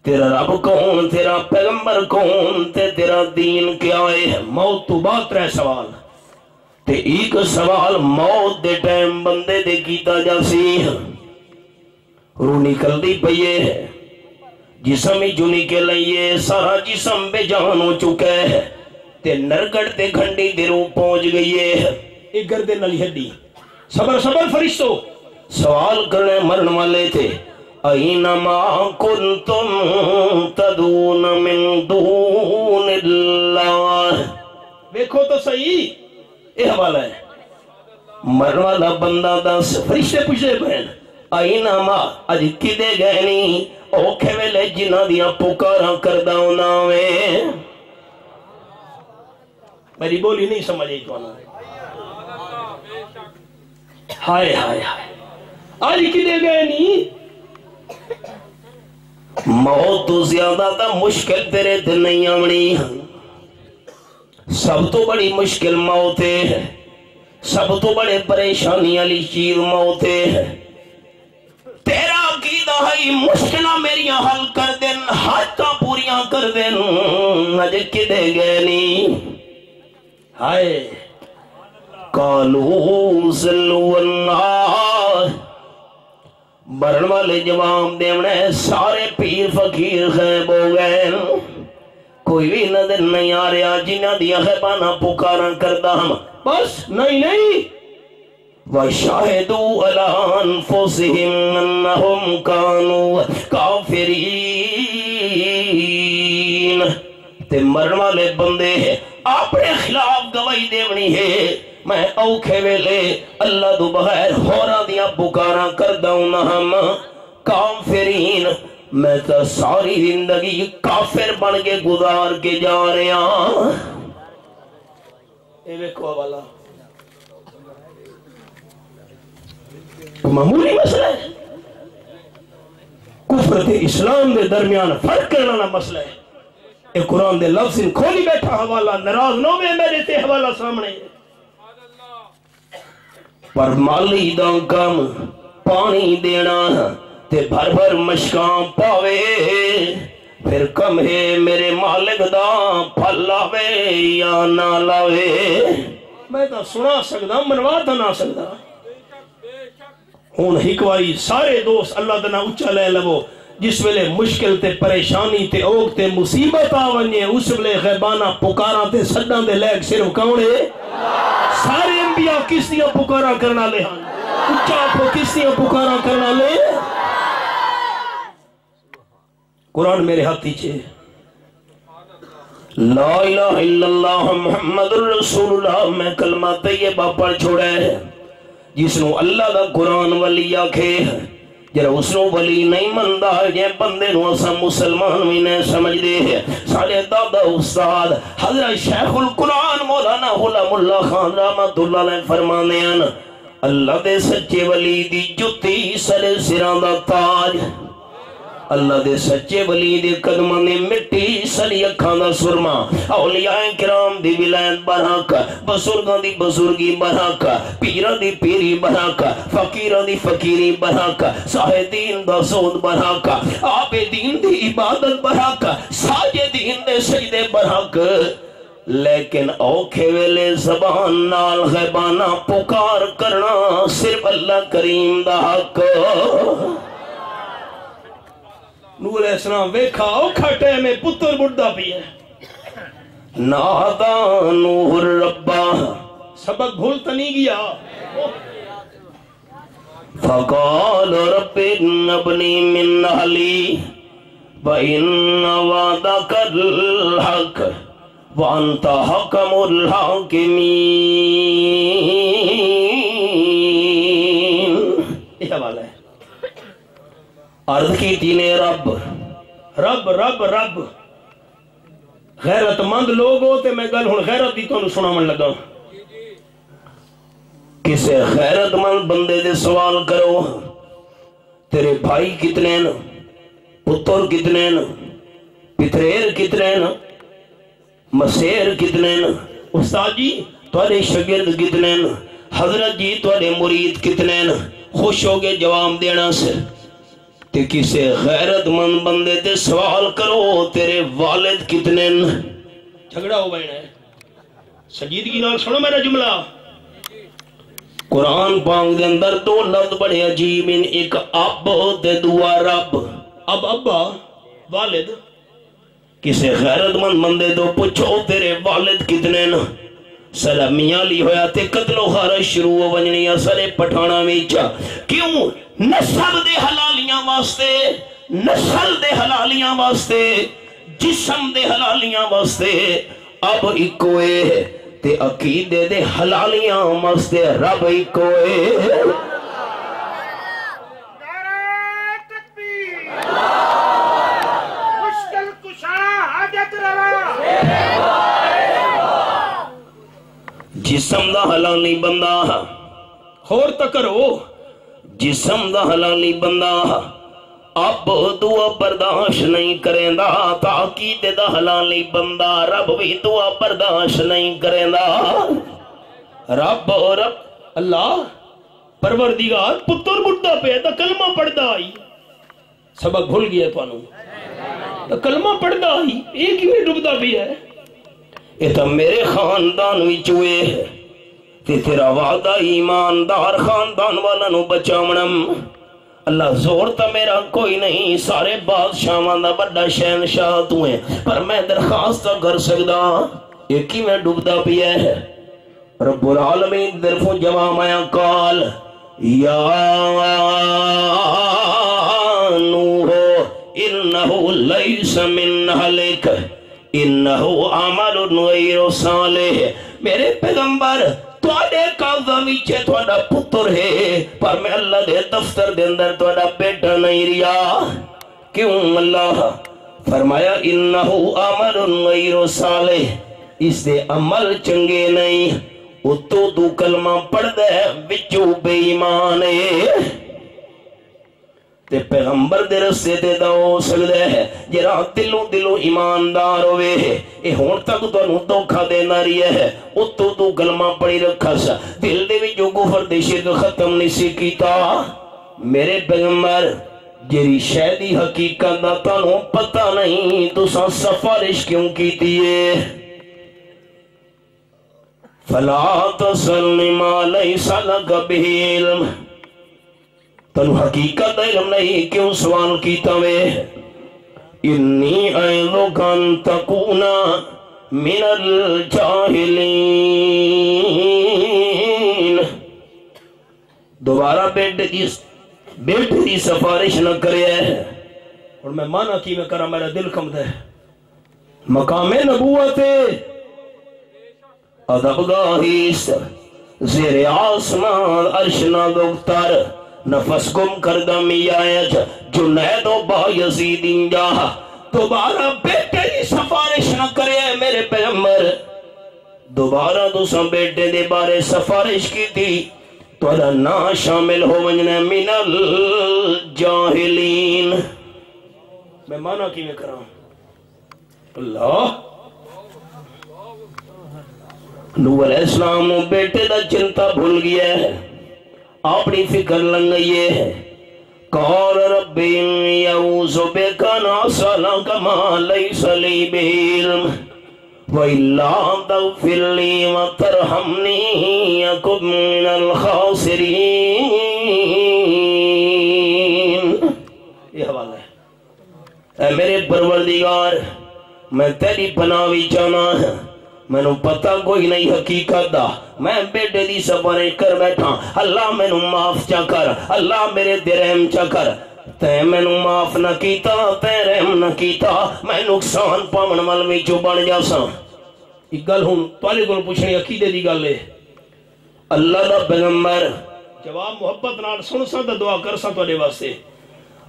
تیرا رب کون تیرا پیغمبر کون تیرا دین کیا ہے موت تو بعد 3 سوال تے ایک سوال موت دے ٹائم بندے دے کیتا جاسی روح نکل دی پئیے جسم ہی جو نکل لئیے سارا جسم بے جان ہو چکے تے نرگڑ تے گھنڈی دے روح پہنچ گئیے ایک گردے نلی ہڈی صبر صبر فرشتو سوال کرنے مرن والے تھے اینما کنتم تدون من دون اللہ دیکھو تو صحیح یہ حوالہ ہے مرن والا بندہ دس فرشتے پوچھتے بہن اینما اج کدے گئے نہیں اوکھے ویلے جنہ دیا پکارا کردہ ناوے میری بولی نہیں سمجھے تو ہائے ہائے ہائے آج کدے گئے نہیں موت تو زیادہ تا مشکل تیرے دل نہیں آمنی سب تو بڑی مشکل موت ہے سب تو بڑے پریشانی علی چیز موت ہے تیرا عقیدہ الہی مشکلہ میری حل کر دین حاجتاں پوریاں کر دین اج کدے گئے نہیں ہائے قالوا صلوا النار مرن والے جواب دیونے سارے پیر فقیر غیب ہو گئے کوئی بھی نظر نہیں آ رہا جنہ دیا غیبانہ پکارا کردہ ہم بس نہیں وَشَاهِدُوا عَلَىٰ أَنفُسِهِمْ أَنَّهُمْ كَانُوا كَافِرِينَ تے مرن والے بندے اپنے خلاف گواہی دیونی ہے میں اوکھے ویلے اللہ دو بغیر ہورا دیا پکارا کردہ ہوں ہم کافرین میں تو ساری زندگی کافر بن کے گزار کے جا رہے ہیں اے ویکھو والا معمولی مسئلہ ہے کفر تے اسلام دے درمیان فرق کرنا مسئلہ ہے اے قرآن دے لفظ کھولی بیٹھا حوالہ ناراض نہ میں میرے تے حوالہ سامنے پر مالی دا کم پانی دینا تے بھر بھر مشکاں پاوے پھر کم ہے میرے مالک دا پھل لاوے یا نہ لاوے میں تو سنا سکتا منوا تو نہ سکتا ہون ہکواری سارے دوست اللہ دنا اچھا لے لو جس ویلے مشکل تے پریشانی تے اوگ تے مصیبت آونیے اس ویلے غیبانہ پکارا تے سڈاں دے لیک صرف کون ہے سارے انبیاء کس دیا پکارا کرنا لے ہاں اچھا کو کس دیا پکارا کرنا لے قرآن میرے ہاتھی چھے لا الہ الا اللہ محمد الرسول اللہ میں کلمہ طیبہ پڑھ چھوڑے جس نو اللہ دا قرآن ولی آکھے جرا اس نو ولی نہیں مندہ یہ بندے نو اسا مسلمان بھی نہیں سمجھ دے سارے دادا استاد حضرت شیخ القرآن مولانا غلام اللہ خان رحمت اللہ علیہ فرمانے ہیں اللہ دے سچے ولی دی جتی سر سران دا تاج اللہ دے سچے ولی دے قدمہ نے مٹی سلی اکھان دا سرما اولیاء کرام دی ولایت برحق بزرگاں دی بزرگی برحق پیران دی پیری برحق فقیران دی فقیری برحق صاحدین دا زود برحق عابدین دی عبادت برحق ساجدین دے سجدے برحق لیکن اوکھے ویلے زبان نال غیبانہ پکار کرنا صرف اللہ کریم دا حق نور علیہ السلام ویکھا اوکھا ٹائم میں پتر بڑھدا بھی ہے نادا نور ربا سبق بھولتا نہیں گیا فقال رب ابنی من اہلی وَإِنَّ وَعْدَكَ الْحَقُّ وَأَنْتَ حَكَمُ الْحَاكِمِينَ یہ حوالہ ہے عرض کی تینے رب رب رب رب غیرت مند لوگ ہوتے میں گل ہوں غیرت دی تو سنا من لگا کسے غیرت مند بندے دے سوال کرو تیرے بھائی کتنے ہیں پتر کتنے ہیں پتریر کتنے ہیں مسیر کتنے ہیں استاد جی تھوڑے شاگرد کتنے ہیں حضرت جی تھوڑے مرید کتنے ہیں خوش ہو گئے جواب دینا سے تے کسے غیرت مند بندے تے سوال کرو تیرے والد کتنے جھگڑا ہو بینا ہے سجیدگی نال سنو میرا جملہ قرآن پاک دے اندر دو لفظ بڑے عجیب ہیں ایک اب تے دعا رب اب ابا والد کسے غیرت مند بندے تو پوچھو تیرے والد کتنے سر میاں لی ہویا تے قتل و غارت شروع ہو ونجنی اثر پٹھانا ویچا کیوں نسل دے حلالیاں واسطے نسل دے حلالیاں واسطے جسم دے حلالیاں واسطے اب اکوئے تے عقیدے دے حلالیاں واسطے رب اکوئے مشکل کشا حاجت روا جسم دا حلالی بندہ خور تکرو جسم دا حلالی بندہ اب دعا برداشت نہیں کریں دا تاکید دا حلالی بندہ رب بھی دعا برداشت نہیں کریں دا رب اللہ پروردگار پتر بڑھتا پہ تا کلمہ پڑھتا آئی سبق بھول گیا تو کلمہ پڑھتا ہی ایک ہی میں ڈبدا بھی ہے یہ تو میرے خاندان وچ ہوئے تے تیرا وعدہ ایماندار خاندان والا نو بچاونم اللہ زور تا میرا کوئی نہیں سارے بادشاہاں دا بڑا شہنشاہ تو ہے پر میں درخواست کر سکدا ایک ہی میں ڈبدا پیا ہے رب العالمین طرفوں جواب آیا قال یا نوح انہو لیس من اہلک انہو عمل غیر صالح میرے پیغمبر توڑے قاضہ ویچے توڑا پتر ہے پر میں اللہ دے دفتر دے اندر توڑا بیٹا نہیں ریا کیوں اللہ فرمایا انہو عمل غیر صالح اس دے عمل چنگے نہیں تو کلمہ پڑھ دے بچو بے ایمانے تے پیغمبر دے رسے دے دا ہو سکتے ہیں جرا دلوں ایماندار ہوئے اے ہون تک تو انہوں دھوکھا دینا رہی ہے تو کلمہ پڑھی رکھا سا دل دے بھی جو گفر دے شرک ختم نہیں سی کیتا میرے پیغمبر جری شہدی حقیقت دا تانوں پتہ نہیں تو سا سفارش کیوں کیتی ہے فلا تسألنی ما لیس لک بہ علم تنو حقیقت علم نہیں کیوں سوال کیتا وے انی اعظک ان تکون من الجاہلین دوبارہ بیٹے دی سفارش نہ کرے اور میں مانا کی میں کرا میرا دل کم دے مقام نبوت ادب گاہیس زیر آسمان عرشنا دکتر نفس گم کردہ میایت جنید و با یزید انجا دوبارہ بیٹے دی سفارش نہ کرے میرے پیغمبر دوبارہ دوسرا بیٹے دے بارے سفارش کی تھی تو ادا نا شامل ہو ونجنے من الجاہلین میں مانا کی میں کرام اللہ نوح علیہ السلام بیٹے دا چنتا بھول گیا ہے اپنی فکر لگ گئی ہے قال رب یعوذ بک ان اسألک ما لیس لی بعلم وَإِلَّا تَغْفِرْ لِي وَتَرْحَمْنِي أَكُنْ مِنَ الْخَاسِرِينَ یہ حوالہ ہے اے میرے پروردگار میں تیری پناہ بھی چاہنا ہے میں نو پتہ کوئی نہیں حقیقت دا میں بیٹے دی سفارش کر بیٹھا اللہ میں نو معاف چا کر اللہ میرے درہم چا کر تے میں نو معاف نہ کیتا تے رحم نہ کیتا میں نقصان پاون ملوی چو بن جا سا ایک گل ہوں توالے کو پوچھنی عقیدے دی گل ہے اللہ دا پیغمبر جواب محبت نال سن سا دا دعا کر سا توڑے واسطے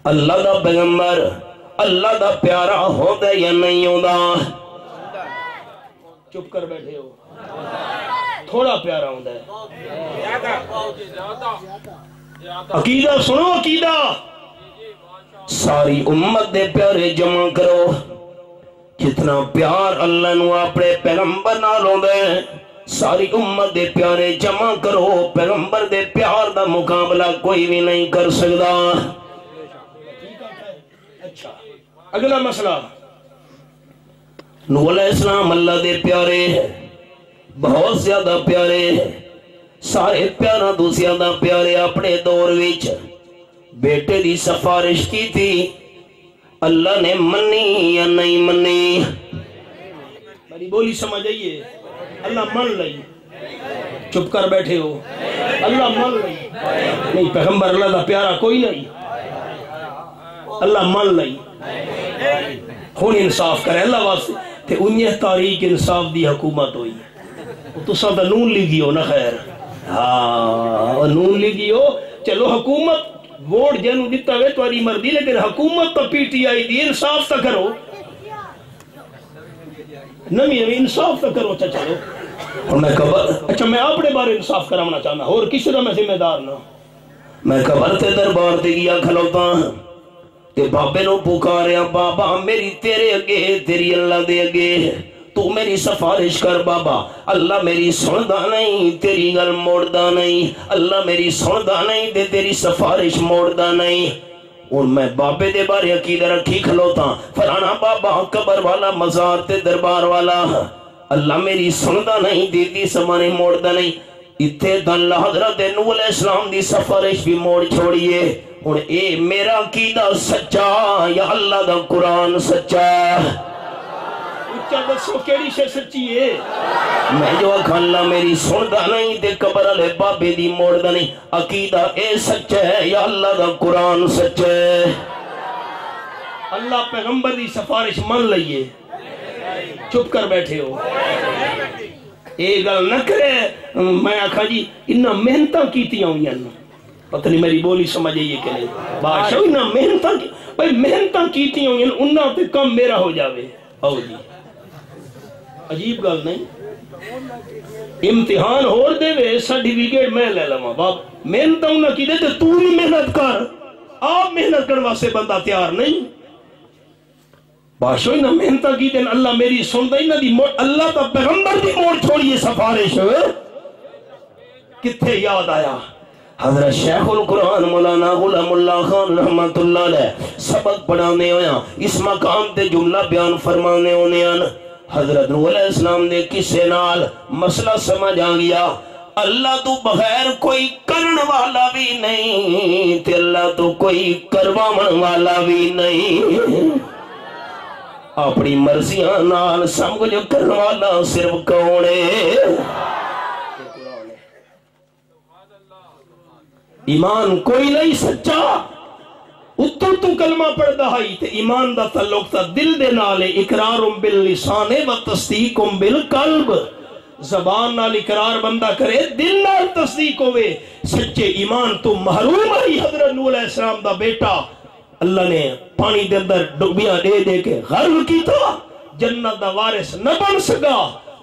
اللہ دا پیغمبر اللہ دا پیارا ہو دے یا نہیں ہو دا چپ کر بیٹھے ہو تھوڑا پیارا ہوں دے عقیدہ سنو عقیدہ ساری امت دے پیارے جمع کرو جتنا پیار اللہ نو اپنے پیغمبر نالوں دے ساری امت دے پیارے جمع کرو پیغمبر دے پیار دا مقابلہ کوئی بھی نہیں کر سکتا اچھا اگلا مسئلہ نوح علیہ السلام اللہ دے پیارے بہت زیادہ پیارے سارے پیارا تو زیادہ پیارے اپنے دور وچ بیٹے دی سفارش کی تھی اللہ نے منی یا نہیں منی میری بولی سمجھ آئیے اللہ من لئی چپ کر بیٹھے ہو اللہ من لئی نہیں پیغمبر اللہ دا پیارا کوئی نہیں اللہ من لئی ہون انصاف کرے اللہ واسطے تے انہیں تاریخ انصاف دی حکومت ہوئی تو سا دا نون لگی ہو نا خیر ہاں نون لگی ہو چلو حکومت ووٹ جنو دیتا ہے تواری مردی لیکن حکومت تو پی ٹی آئی دی انصاف تا کرو نمی انصاف تا کرو چلو اور میں قبر اچھا میں اپنے بارے انصاف کرامنا چاہنا اور کسی طرح میں ذمہ دار نہ میں قبر تے دربار تے گیا کھلوتا تے بابے نو پکاریا بابا میری تیرے اگے تیری اللہ دے اگے تو میری سفارش کر بابا اللہ میری سندا نہیں تیری گل موڑدا نہیں اللہ میری سندا نہیں تے تیری سفارش موڑدا نہیں اور میں بابے دے بارے عقیدہ رکھی کھلوتا فلانا بابا قبر والا مزار تے دربار والا اللہ میری سندا نہیں دیتی سمانے موڑدا نہیں اتھے اللہ حضرت نوح علیہ السلام دی سفارش بھی موڑ چھوڑیے اور اے میرا عقیدہ سچا یا اللہ دا قرآن سچا اچھا دسو کیڑی شے سچی ہے میں جو اللہ میری سندا نہیں تے قبر والے بابے دی موڑدا نہیں عقیدہ اے سچا ہے یا اللہ دا قرآن سچا ہے اللہ پیغمبر دی سفارش من لئیے چپ کر بیٹھے ہو اے گل نہ کرے میں آکھا جی انہاں محنتاں کیتیاں ہوئی ہیں پتہ نہیں میری بولی سمجھ آئیے کہ نہیں بادشاہ انہاں محنتاں کیتیاں ہوئی ہیں انہاں تے کم میرا ہو جاوے او جی عجیب گل نہیں امتحان ہور دے وے سرٹیفکیٹ میں لے لواں باپ محنتاں انہاں کی دے تے تو بھی محنت کر آپ محنت کرنے واسطے بندہ تیار نہیں بادشاہ انہاں محنتاں کی دے اللہ میری سندا انہاں دی اللہ تا پیغمبر دی موڑ چھوڑیے سفارش کتھے یاد آیا حضرت شیخ القرآن مولانا غلام اللہ خان رحمت اللہ علیہ سبق پڑھانے ہویا اس مقام تے جملہ بیان فرمانے ہونے ہیں حضرت نوح علیہ السلام نے کسے نال مسئلہ سمجھ آ گیا اللہ تو بغیر کوئی کرن والا بھی نہیں تے اللہ تو کوئی کروامن والا بھی نہیں اپنی مرضیاں نال سب کچھ کرن والا صرف کون ہے ایمان کوئی نہیں سچا اتر تو کلمہ پڑھ دہائی تے ایمان دا تعلق تا دل دے نالے اقرارم باللسان و تصدیقم بالقلب زبان نال اقرار بندہ کرے دل نال تصدیق ہوئے سچے ایمان تو محروم آئی حضرت نوح علیہ السلام دا بیٹا اللہ نے پانی دے اندر ڈبیاں دے دے کے غرق کی تھا جنت دا وارث نہ بن سکا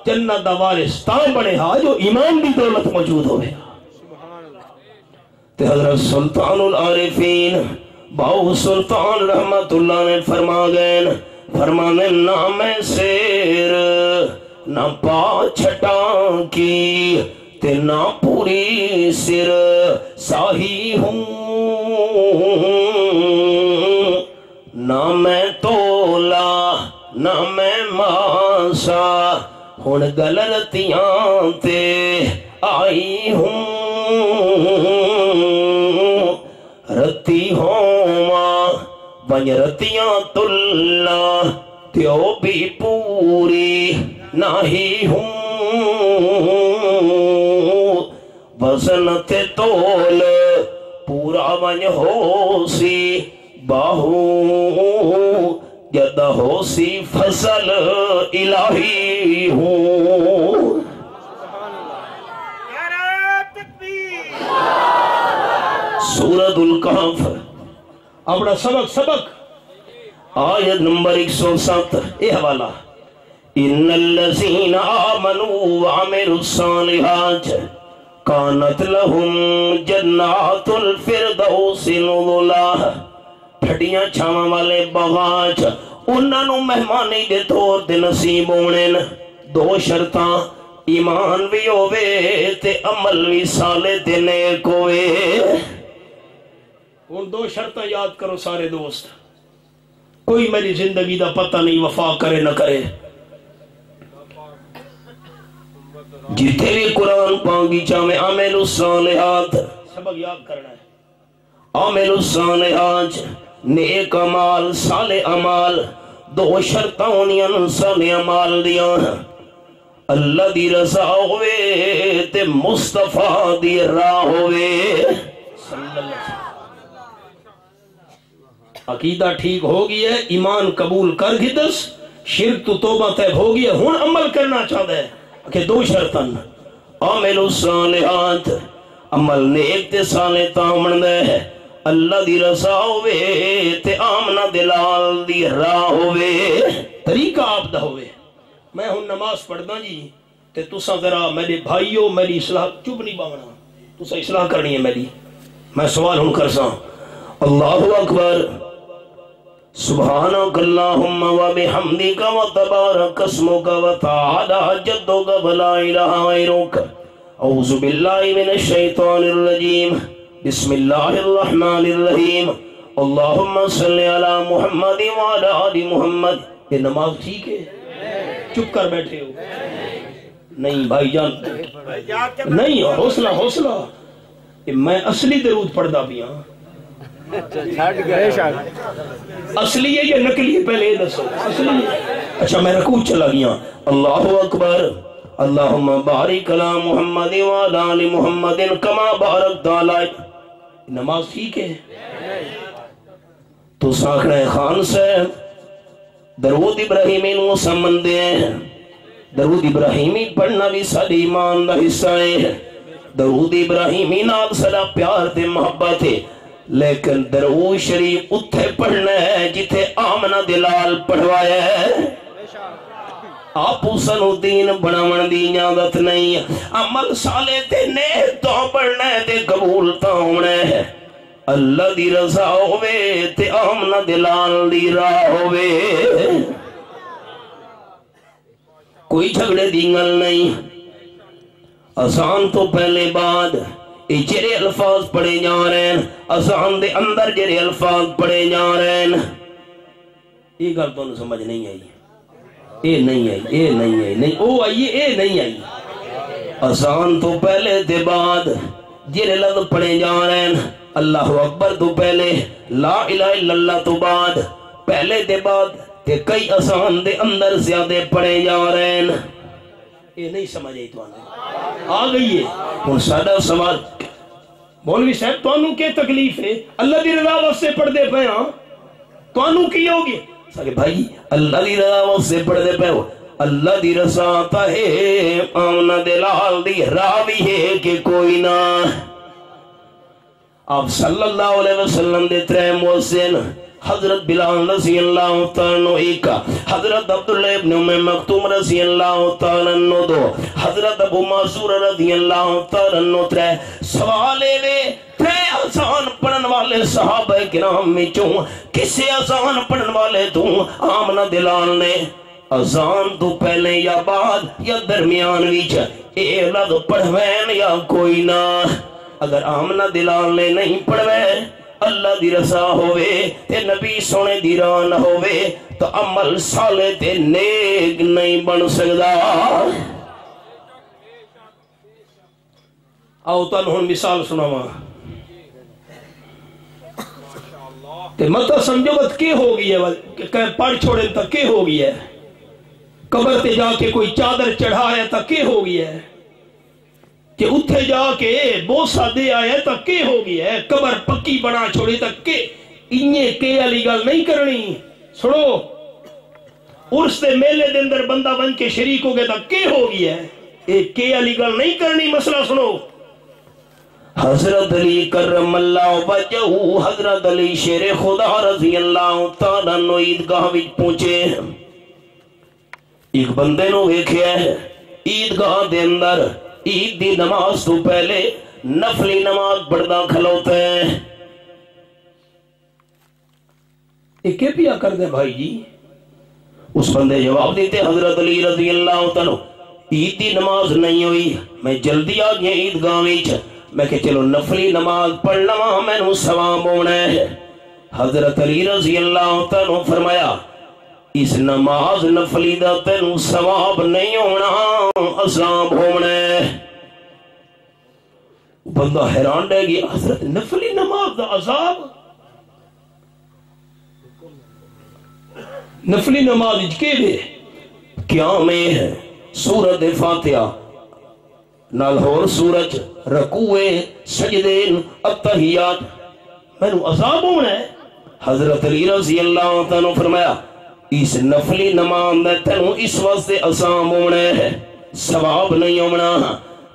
جنت دا وارث تاں بنے ہا جو ایمان دی دولت موجود ہوئے تے حضرت سلطان العارفین باو سلطان رحمت اللہ نے فرما گئے فرمانے نہ میں سیر نہ پا چھٹا کی تے نہ پوری سر ساہی ہوں نہ میں تولا نہ میں ماسا ہن غلطیاں تے آئی ہوں رتی ہوما ونج رتیاں تلا تیو بھی پوری نہیں ہوں وزن تے تول پورا ونج ہو سی باہو جد ہو سی فصل الہی ہوں سورۃ الکہف اپنا سبق آیت نمبر 107 اے حوالہ ان الذین آمنوا وعملوا الصالحات کانت لہم جنات الفردوس نزلا پھٹیاں چھاواں والے باغات انہاں نوں مہمانی دے طور تے نصیب ہونے دو شرطاں ایمان بھی ہوئے تے عمل بھی صالح تے نیک ہوئے ان دو شرطیں یاد کرو سارے دوست کوئی میری زندگی دا پتہ نہیں وفا کرے نہ کرے جتنے بھی قرآن پانگی چاہمیں عامل الصالحات سبق یاد کرنا ہے عامل الصالحات نیک عمال صالح عمال دو شرطاں ہونیاں صالح عمال دیاں اللہ دی رضا ہوئے تے مصطفیٰ دی راہ ہوئے صلی اللہ علیہ وسلم عقیدہ ٹھیک ہو گئی ہے ایمان قبول کر گدس شرک تو توبہ طیب ہو گئی ہے ہن عمل کرنا چاہتا ہے کہ دو شرطن عامل الصالحات عمل نیک تے صالح تامن دے اللہ دی رضا ہوئے تے آمنہ دلال دی راہ ہوئے طریقہ آپ دا ہوئے میں ہن نماز پڑھنا جی تے تسا ذرا میرے بھائیو میری اصلاح چپ نہیں باونا تسا اصلاح کرنی ہے میری میں سوال ہن کرساں اللہ اکبر سبحانک اللہم و بحمدک و تبارک اسمک و تعالی جدک و لا الہ غیرک اعوذ باللہ من الشیطان الرجیم بسم اللہ الرحمن الرحیم اللہم صلی علی محمد وعلی آل محمد، یہ نماز ٹھیک ہے؟ چپ کر بیٹھے ہو؟ نہیں بھائی جان نہیں، حوصلہ حوصلہ، میں اصلی درود پڑھدا بھی ہاں، اصلی ہے یا نقلی ہے پہلے یہ دسو؟ اصلی ہے۔ اچھا میں رکوع چلا گیا، اللہ اکبر، اللہم بارک علی محمد وعلی آل محمد کما بارکت علی، نماز ٹھیک ہے؟ تو ساکھنے خان صاحب درود ابراہیمی نو سمندے ہیں، درود ابراہیمی پڑھنا بھی ساری ایمان دا حصہ ہے، درود ابراہیمی نال سدا پیار تے محبت ہے، لیکن درود شریف اتھے پڑھنا ہے جتھے آمنہ دلال پڑھوایا ہے۔ آپ سنو دین بناون دی اجازت نہیں، عمل صالح تے نیک تو پڑھنا ہے تے قبول تو ہونا ہے، اللہ دی رضا ہوئے تے آمنہ دلال دی راہ ہوئے، کوئی جھگڑے دی گل نہیں۔ اذان تو پہلے بعد جڑے الفاظ پڑھے جا رہے ہیں، اذان دے اندر جڑے الفاظ پڑھے جا رہے ہیں، یہ گل تو سمجھ نہیں آئی، اے نہیں آئی، اے نہیں آئی، نہیں او آئیے، اے نہیں آئی۔ اذان تو پہلے دے بعد جڑے لفظ پڑھے جا رہے ہیں، اللہ اکبر تو پہلے، لا الہ الا اللہ تو بعد، پہلے دے بعد کہ کئی اذان دے اندر زیادہ پڑھے جا رہے ہیں، یہ نہیں سمجھ آئی تو آ گئی ہے۔ ہن ساڈا سوال، مولوی صاحب تانوں کی تکلیف ہے؟ اللہ دی رضا واسطے پڑھ دے پے ہاں، تانوں کی ہوگی؟ سارے بھائی اللہ دی رضا واسطے پڑھ دے پے ہو، اللہ دی رضا تا ہے، آمنہ دلال دی راہ بھی ہے کہ کوئی نہ۔ آپ صلی اللہ علیہ وسلم دے ترے مؤذن، حضرت بلال رضی اللہ تعالیٰ عنہ ایک، حضرت عبداللہ ابن ام مکتوم رضی اللہ تعالیٰ عنہ دو، حضرت ابو معذور رضی اللہ تعالیٰ عنہ ترے، سوالے وے ترے اذان پڑھن والے صحابہ کرام میں چوں کسے اذان پڑھن والے تو آمنہ دلال نے اذان تو پہلے یا بعد یا درمیان ویچ اے لفظ پڑھوین یا کوئی نہ؟ اگر آمنہ دلال نے نہیں پڑھوے، اللہ دی رضا ہوئے تے نبی سونے دی راہ نہ ہوئے تو عمل صالح تے نیک نہیں بن سکدا۔ آؤ تن ہن مثال سناواں تے متا سمجھو بات کی ہو گئی ہے، کہ پڑھ چھوڑے تک کی ہو گئی ہے، قبر تے جا کے کوئی چادر چڑھایا تک کی ہو گئی ہے، کہ اتھے جا کے بوسا دے آئے تک کے ہو گیا ہے، قبر پکی بنا چھوڑی تک کے انہیں کے علی گل نہیں کرنی۔ سنو، عرس دے میلے دے اندر بندہ بن کے شریک ہو گئے تک کے ہو گیا ہے، ایک کے علی گل نہیں کرنی۔ مسئلہ سنو، حضرت علی کرم اللہ وجہہ، حضرت علی شیر خدا رضی اللہ تعالیٰ عنہ عیدگاہ وچ پہنچے، ایک بندے نو ویکھیا ہے عیدگاہ دے اندر عید دی نماز تو پہلے نفلی نماز پڑھدا کھلوتا ہے۔ یہ کیا پیا کر دے بھائی جی؟ اس بندے جواب دیتے، حضرت علی رضی اللہ تعالیٰ عید دی نماز نہیں ہوئی، میں جلدی آ گیا عیدگاہ وچ، میں کہ چلو نفلی نماز پڑھنا وا، مینوں ثواب ہونا ہے۔ حضرت علی رضی اللہ تعالیٰ فرمایا، اس نماز نفلی دا تینوں ثواب نہیں ہونا، عذاب ہونا ہے۔ بندہ حیران رہ گیا، حضرت نفلی نماز دا عذاب؟ نفلی نماز کے دے کیا میں ہے سورت فاتحہ نال ہور سورج رکوع سجدین التحیات، مینوں عذاب ہونا ہے۔ حضرت علی رضی اللہ تعالیٰ فرمایا، اس نفلی نماز میں تینوں اس واسطے عذاب ہونا ہے، ثواب نہیں ہونا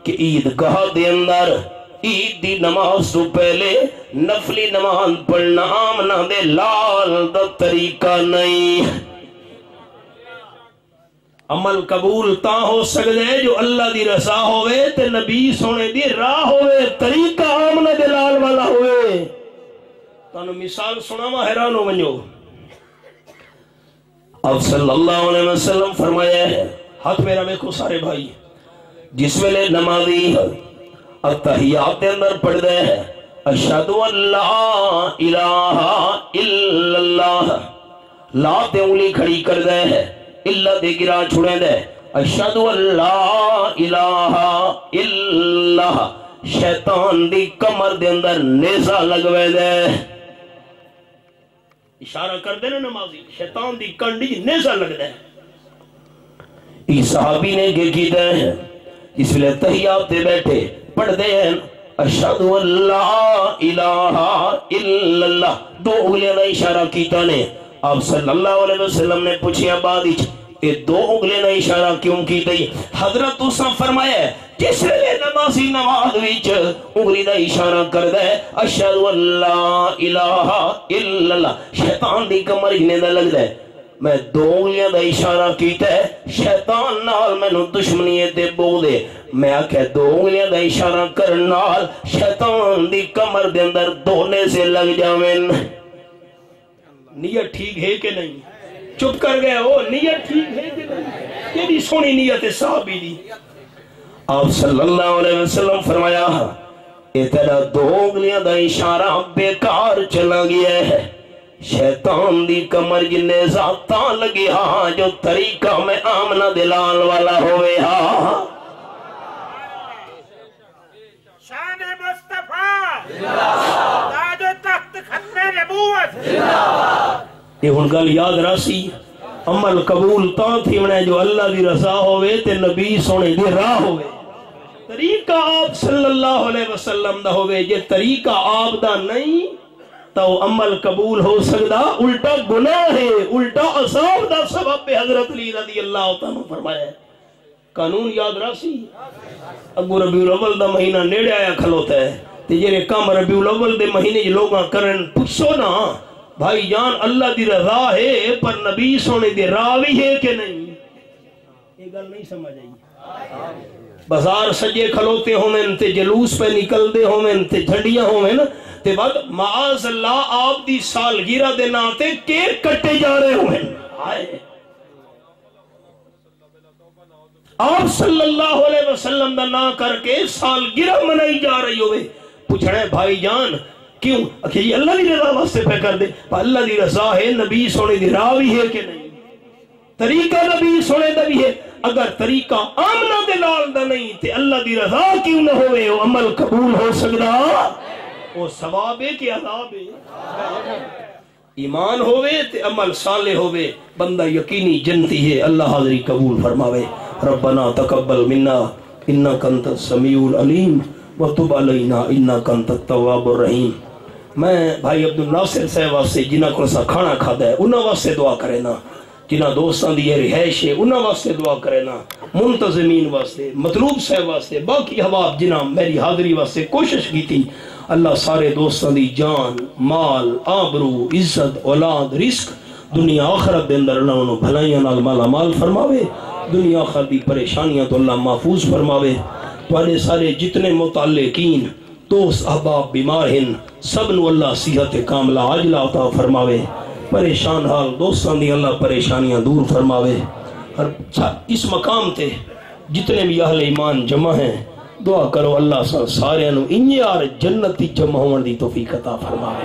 کہ عیدگاہ دے اندر عید دی نماز تو پہلے نفلی نماز پڑھنا آمنہ دے لال دا طریقہ نہیں۔ عمل قبول تا ہو سکتے ہیں جو اللہ دی رضا ہوئے تے نبی سونے دی راہ ہوئے، طریقہ آمنہ دے لال والا ہوئے۔ تانوں مثال سناواں حیران ہو ونجو۔ اب صلی اللہ علیہ وسلم فرمایا ہے، ہاتھ میرا دیکھو سارے بھائی، جس ویلے نمازی التحیات دے اندر پڑھ دے ہیں اشہد ان لا الہ الا اللہ، لا تے انگلی کھڑی کر دے الا دے گرا چھڑے دے، اشہد ان لا الہ الا اللہ، شیطان دی کمر دے اندر نیزہ لگوے دے، اشارہ کر دے نا نمازی، شیطان دی کنڈی نیزہ لگ دے۔ اس صحابی نے کی دے اس لئے تحیات دے بیٹھے پڑھ دے ہیں اشہد ان لا الہ الا اللہ، دو انگلیاں دا اشارہ کیتا نے۔ آپ صلی اللہ علیہ وسلم نے پوچھیا بعد یہ دو انگلیاں دا اشارہ کیوں کیتا ہی؟ حضرت اساں فرمایا ہے جس لئے نمازی نماز وچ انگلی دا اشارہ کر دے اشہد ان لا الہ الا اللہ، شیطان دی کمر نیزہ لگ دے، میں دو انگلیاں دا اشارہ کیتا ہے شیطان نال مینوں دشمنی تے بغض ہے، میں آکھے دو انگلیاں دا اشارہ کرن نال شیطان دی کمر دے اندر دونے سے لگ جاویں۔ نیت ٹھیک ہے کہ نہیں؟ چپ کر گئے ہو، نیت ٹھیک ہے کہ نہیں؟ یہ بھی سونی نیت ہے صحابی دی۔ آپ صلی اللہ علیہ وسلم فرمایا اے تیرا دو انگلیاں دا اشارہ بیکار چلا گیا ہے، شیطان دی کمر جنے ذاتاں لگی ہاں جو طریقہ میں آمنہ دلال والا ہوئے ہاں۔ شان مصطفیٰ تاج و تخت ختم نبوت۔ یہ ہن گل یاد راسی عمل قبول تاں تھی منے جو اللہ دی رضا ہوئے تے نبی سونے دی راہ ہوئے، طریقہ آپ صلی اللہ علیہ وسلم دا ہوئے، جے طریقہ آپ دا نہیں تو عمل قبول ہو سکتا، الٹا گناہ ہے، الٹا عذاب دا سبب پہ حضرت علی رضی اللہ تعالیٰ فرمایا ہے۔ قانون یاد راسی اگو ربیع الاول دا مہینہ نیڑے آیا کھلوتا ہے تے جے کام ربیع الاول دے مہینے لوگاں کرن پوچھو نا بھائی جان اللہ دی رضا ہے پر نبی سونے دی راہ بھی ہے کہ نہیں؟ یہ گل نہیں سمجھ آئی۔ بازار سجے کھلوتے ہوئے تے جلوس پہ نکل دے ہوئے تے جھنڈیاں ہوئے تے بعد معاذ اللہ آپ دی سالگرہ دے ناتے کیک کٹے جا رہے ہوئے، آپ صلی اللہ علیہ وسلم دا نا کر کے سالگرہ منائی جا رہی ہوئے، پوچھنے بھائی جان کیوں؟ کہ یہ اللہ دی رضا واسطے پہ کر دے، اللہ دی رضا ہے، نبی سونے دی راہ بھی ہے کہ نہیں؟ طریقہ نبی سونے دا بھی ہے، اگر طریقہ آمنہ دلال دا نہیں تے اللہ دی رضا کیوں نہ ہوئے، وہ عمل قبول ہو سکتا، وہ ثواب ہے کہ عذاب ہے؟ ایمان ہوئے تے عمل صالح ہوئے، بندہ یقینی جنتی ہے، اللہ حاضری قبول فرماوے۔ ربنا تقبل منا انک انت السمیع العلیم وتب علینا انک انت التواب الرحیم۔ میں بھائی عبد الناصر صاحب واسطے جنہ کو سا کھانا کھادا ہے انہاں واسطے دعا کرے نا، جنہ دوستان دی رہائش ہے انہاں واسطے دعا کرے نا، منتظمین واسطے، مطلوب صاحب واسطے، باقی احباب جنہ میری حاضری واسطے کوشش کی تھی، اللہ سارے دوستان دی جان، مال، آبرو، عزت، اولاد، رزق دنیا آخرت دے اندر اللہ انہوں بھلائیاں نال مالا مال فرماوے، دنیا آخر دی پریشانیاں تو اللہ محفوظ فرماوے، تواڈے سارے جتنے متعلقین دوست احباب بیمار ہیں سب نو اللہ صحت کاملہ عاجلہ عطا فرماوے، پریشان حال دوستان دی اللہ پریشانیاں دور فرماوے۔ اس مقام تے جتنے بھی اہل ایمان جمع ہیں دعا کرو اللہ سارے نو انجار جنتی جمع ہون دی توفیق عطا فرماوے۔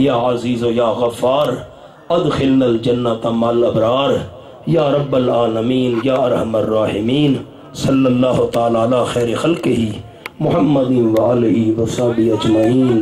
یا عزیز و یا غفار ادخلنا الجنت مع الابرار، یا رب العالمین یا ارحم الراحمین، صلی اللہ تعالی علی خیر خلقہ محمد و آلہ و صحبہ اجمعین۔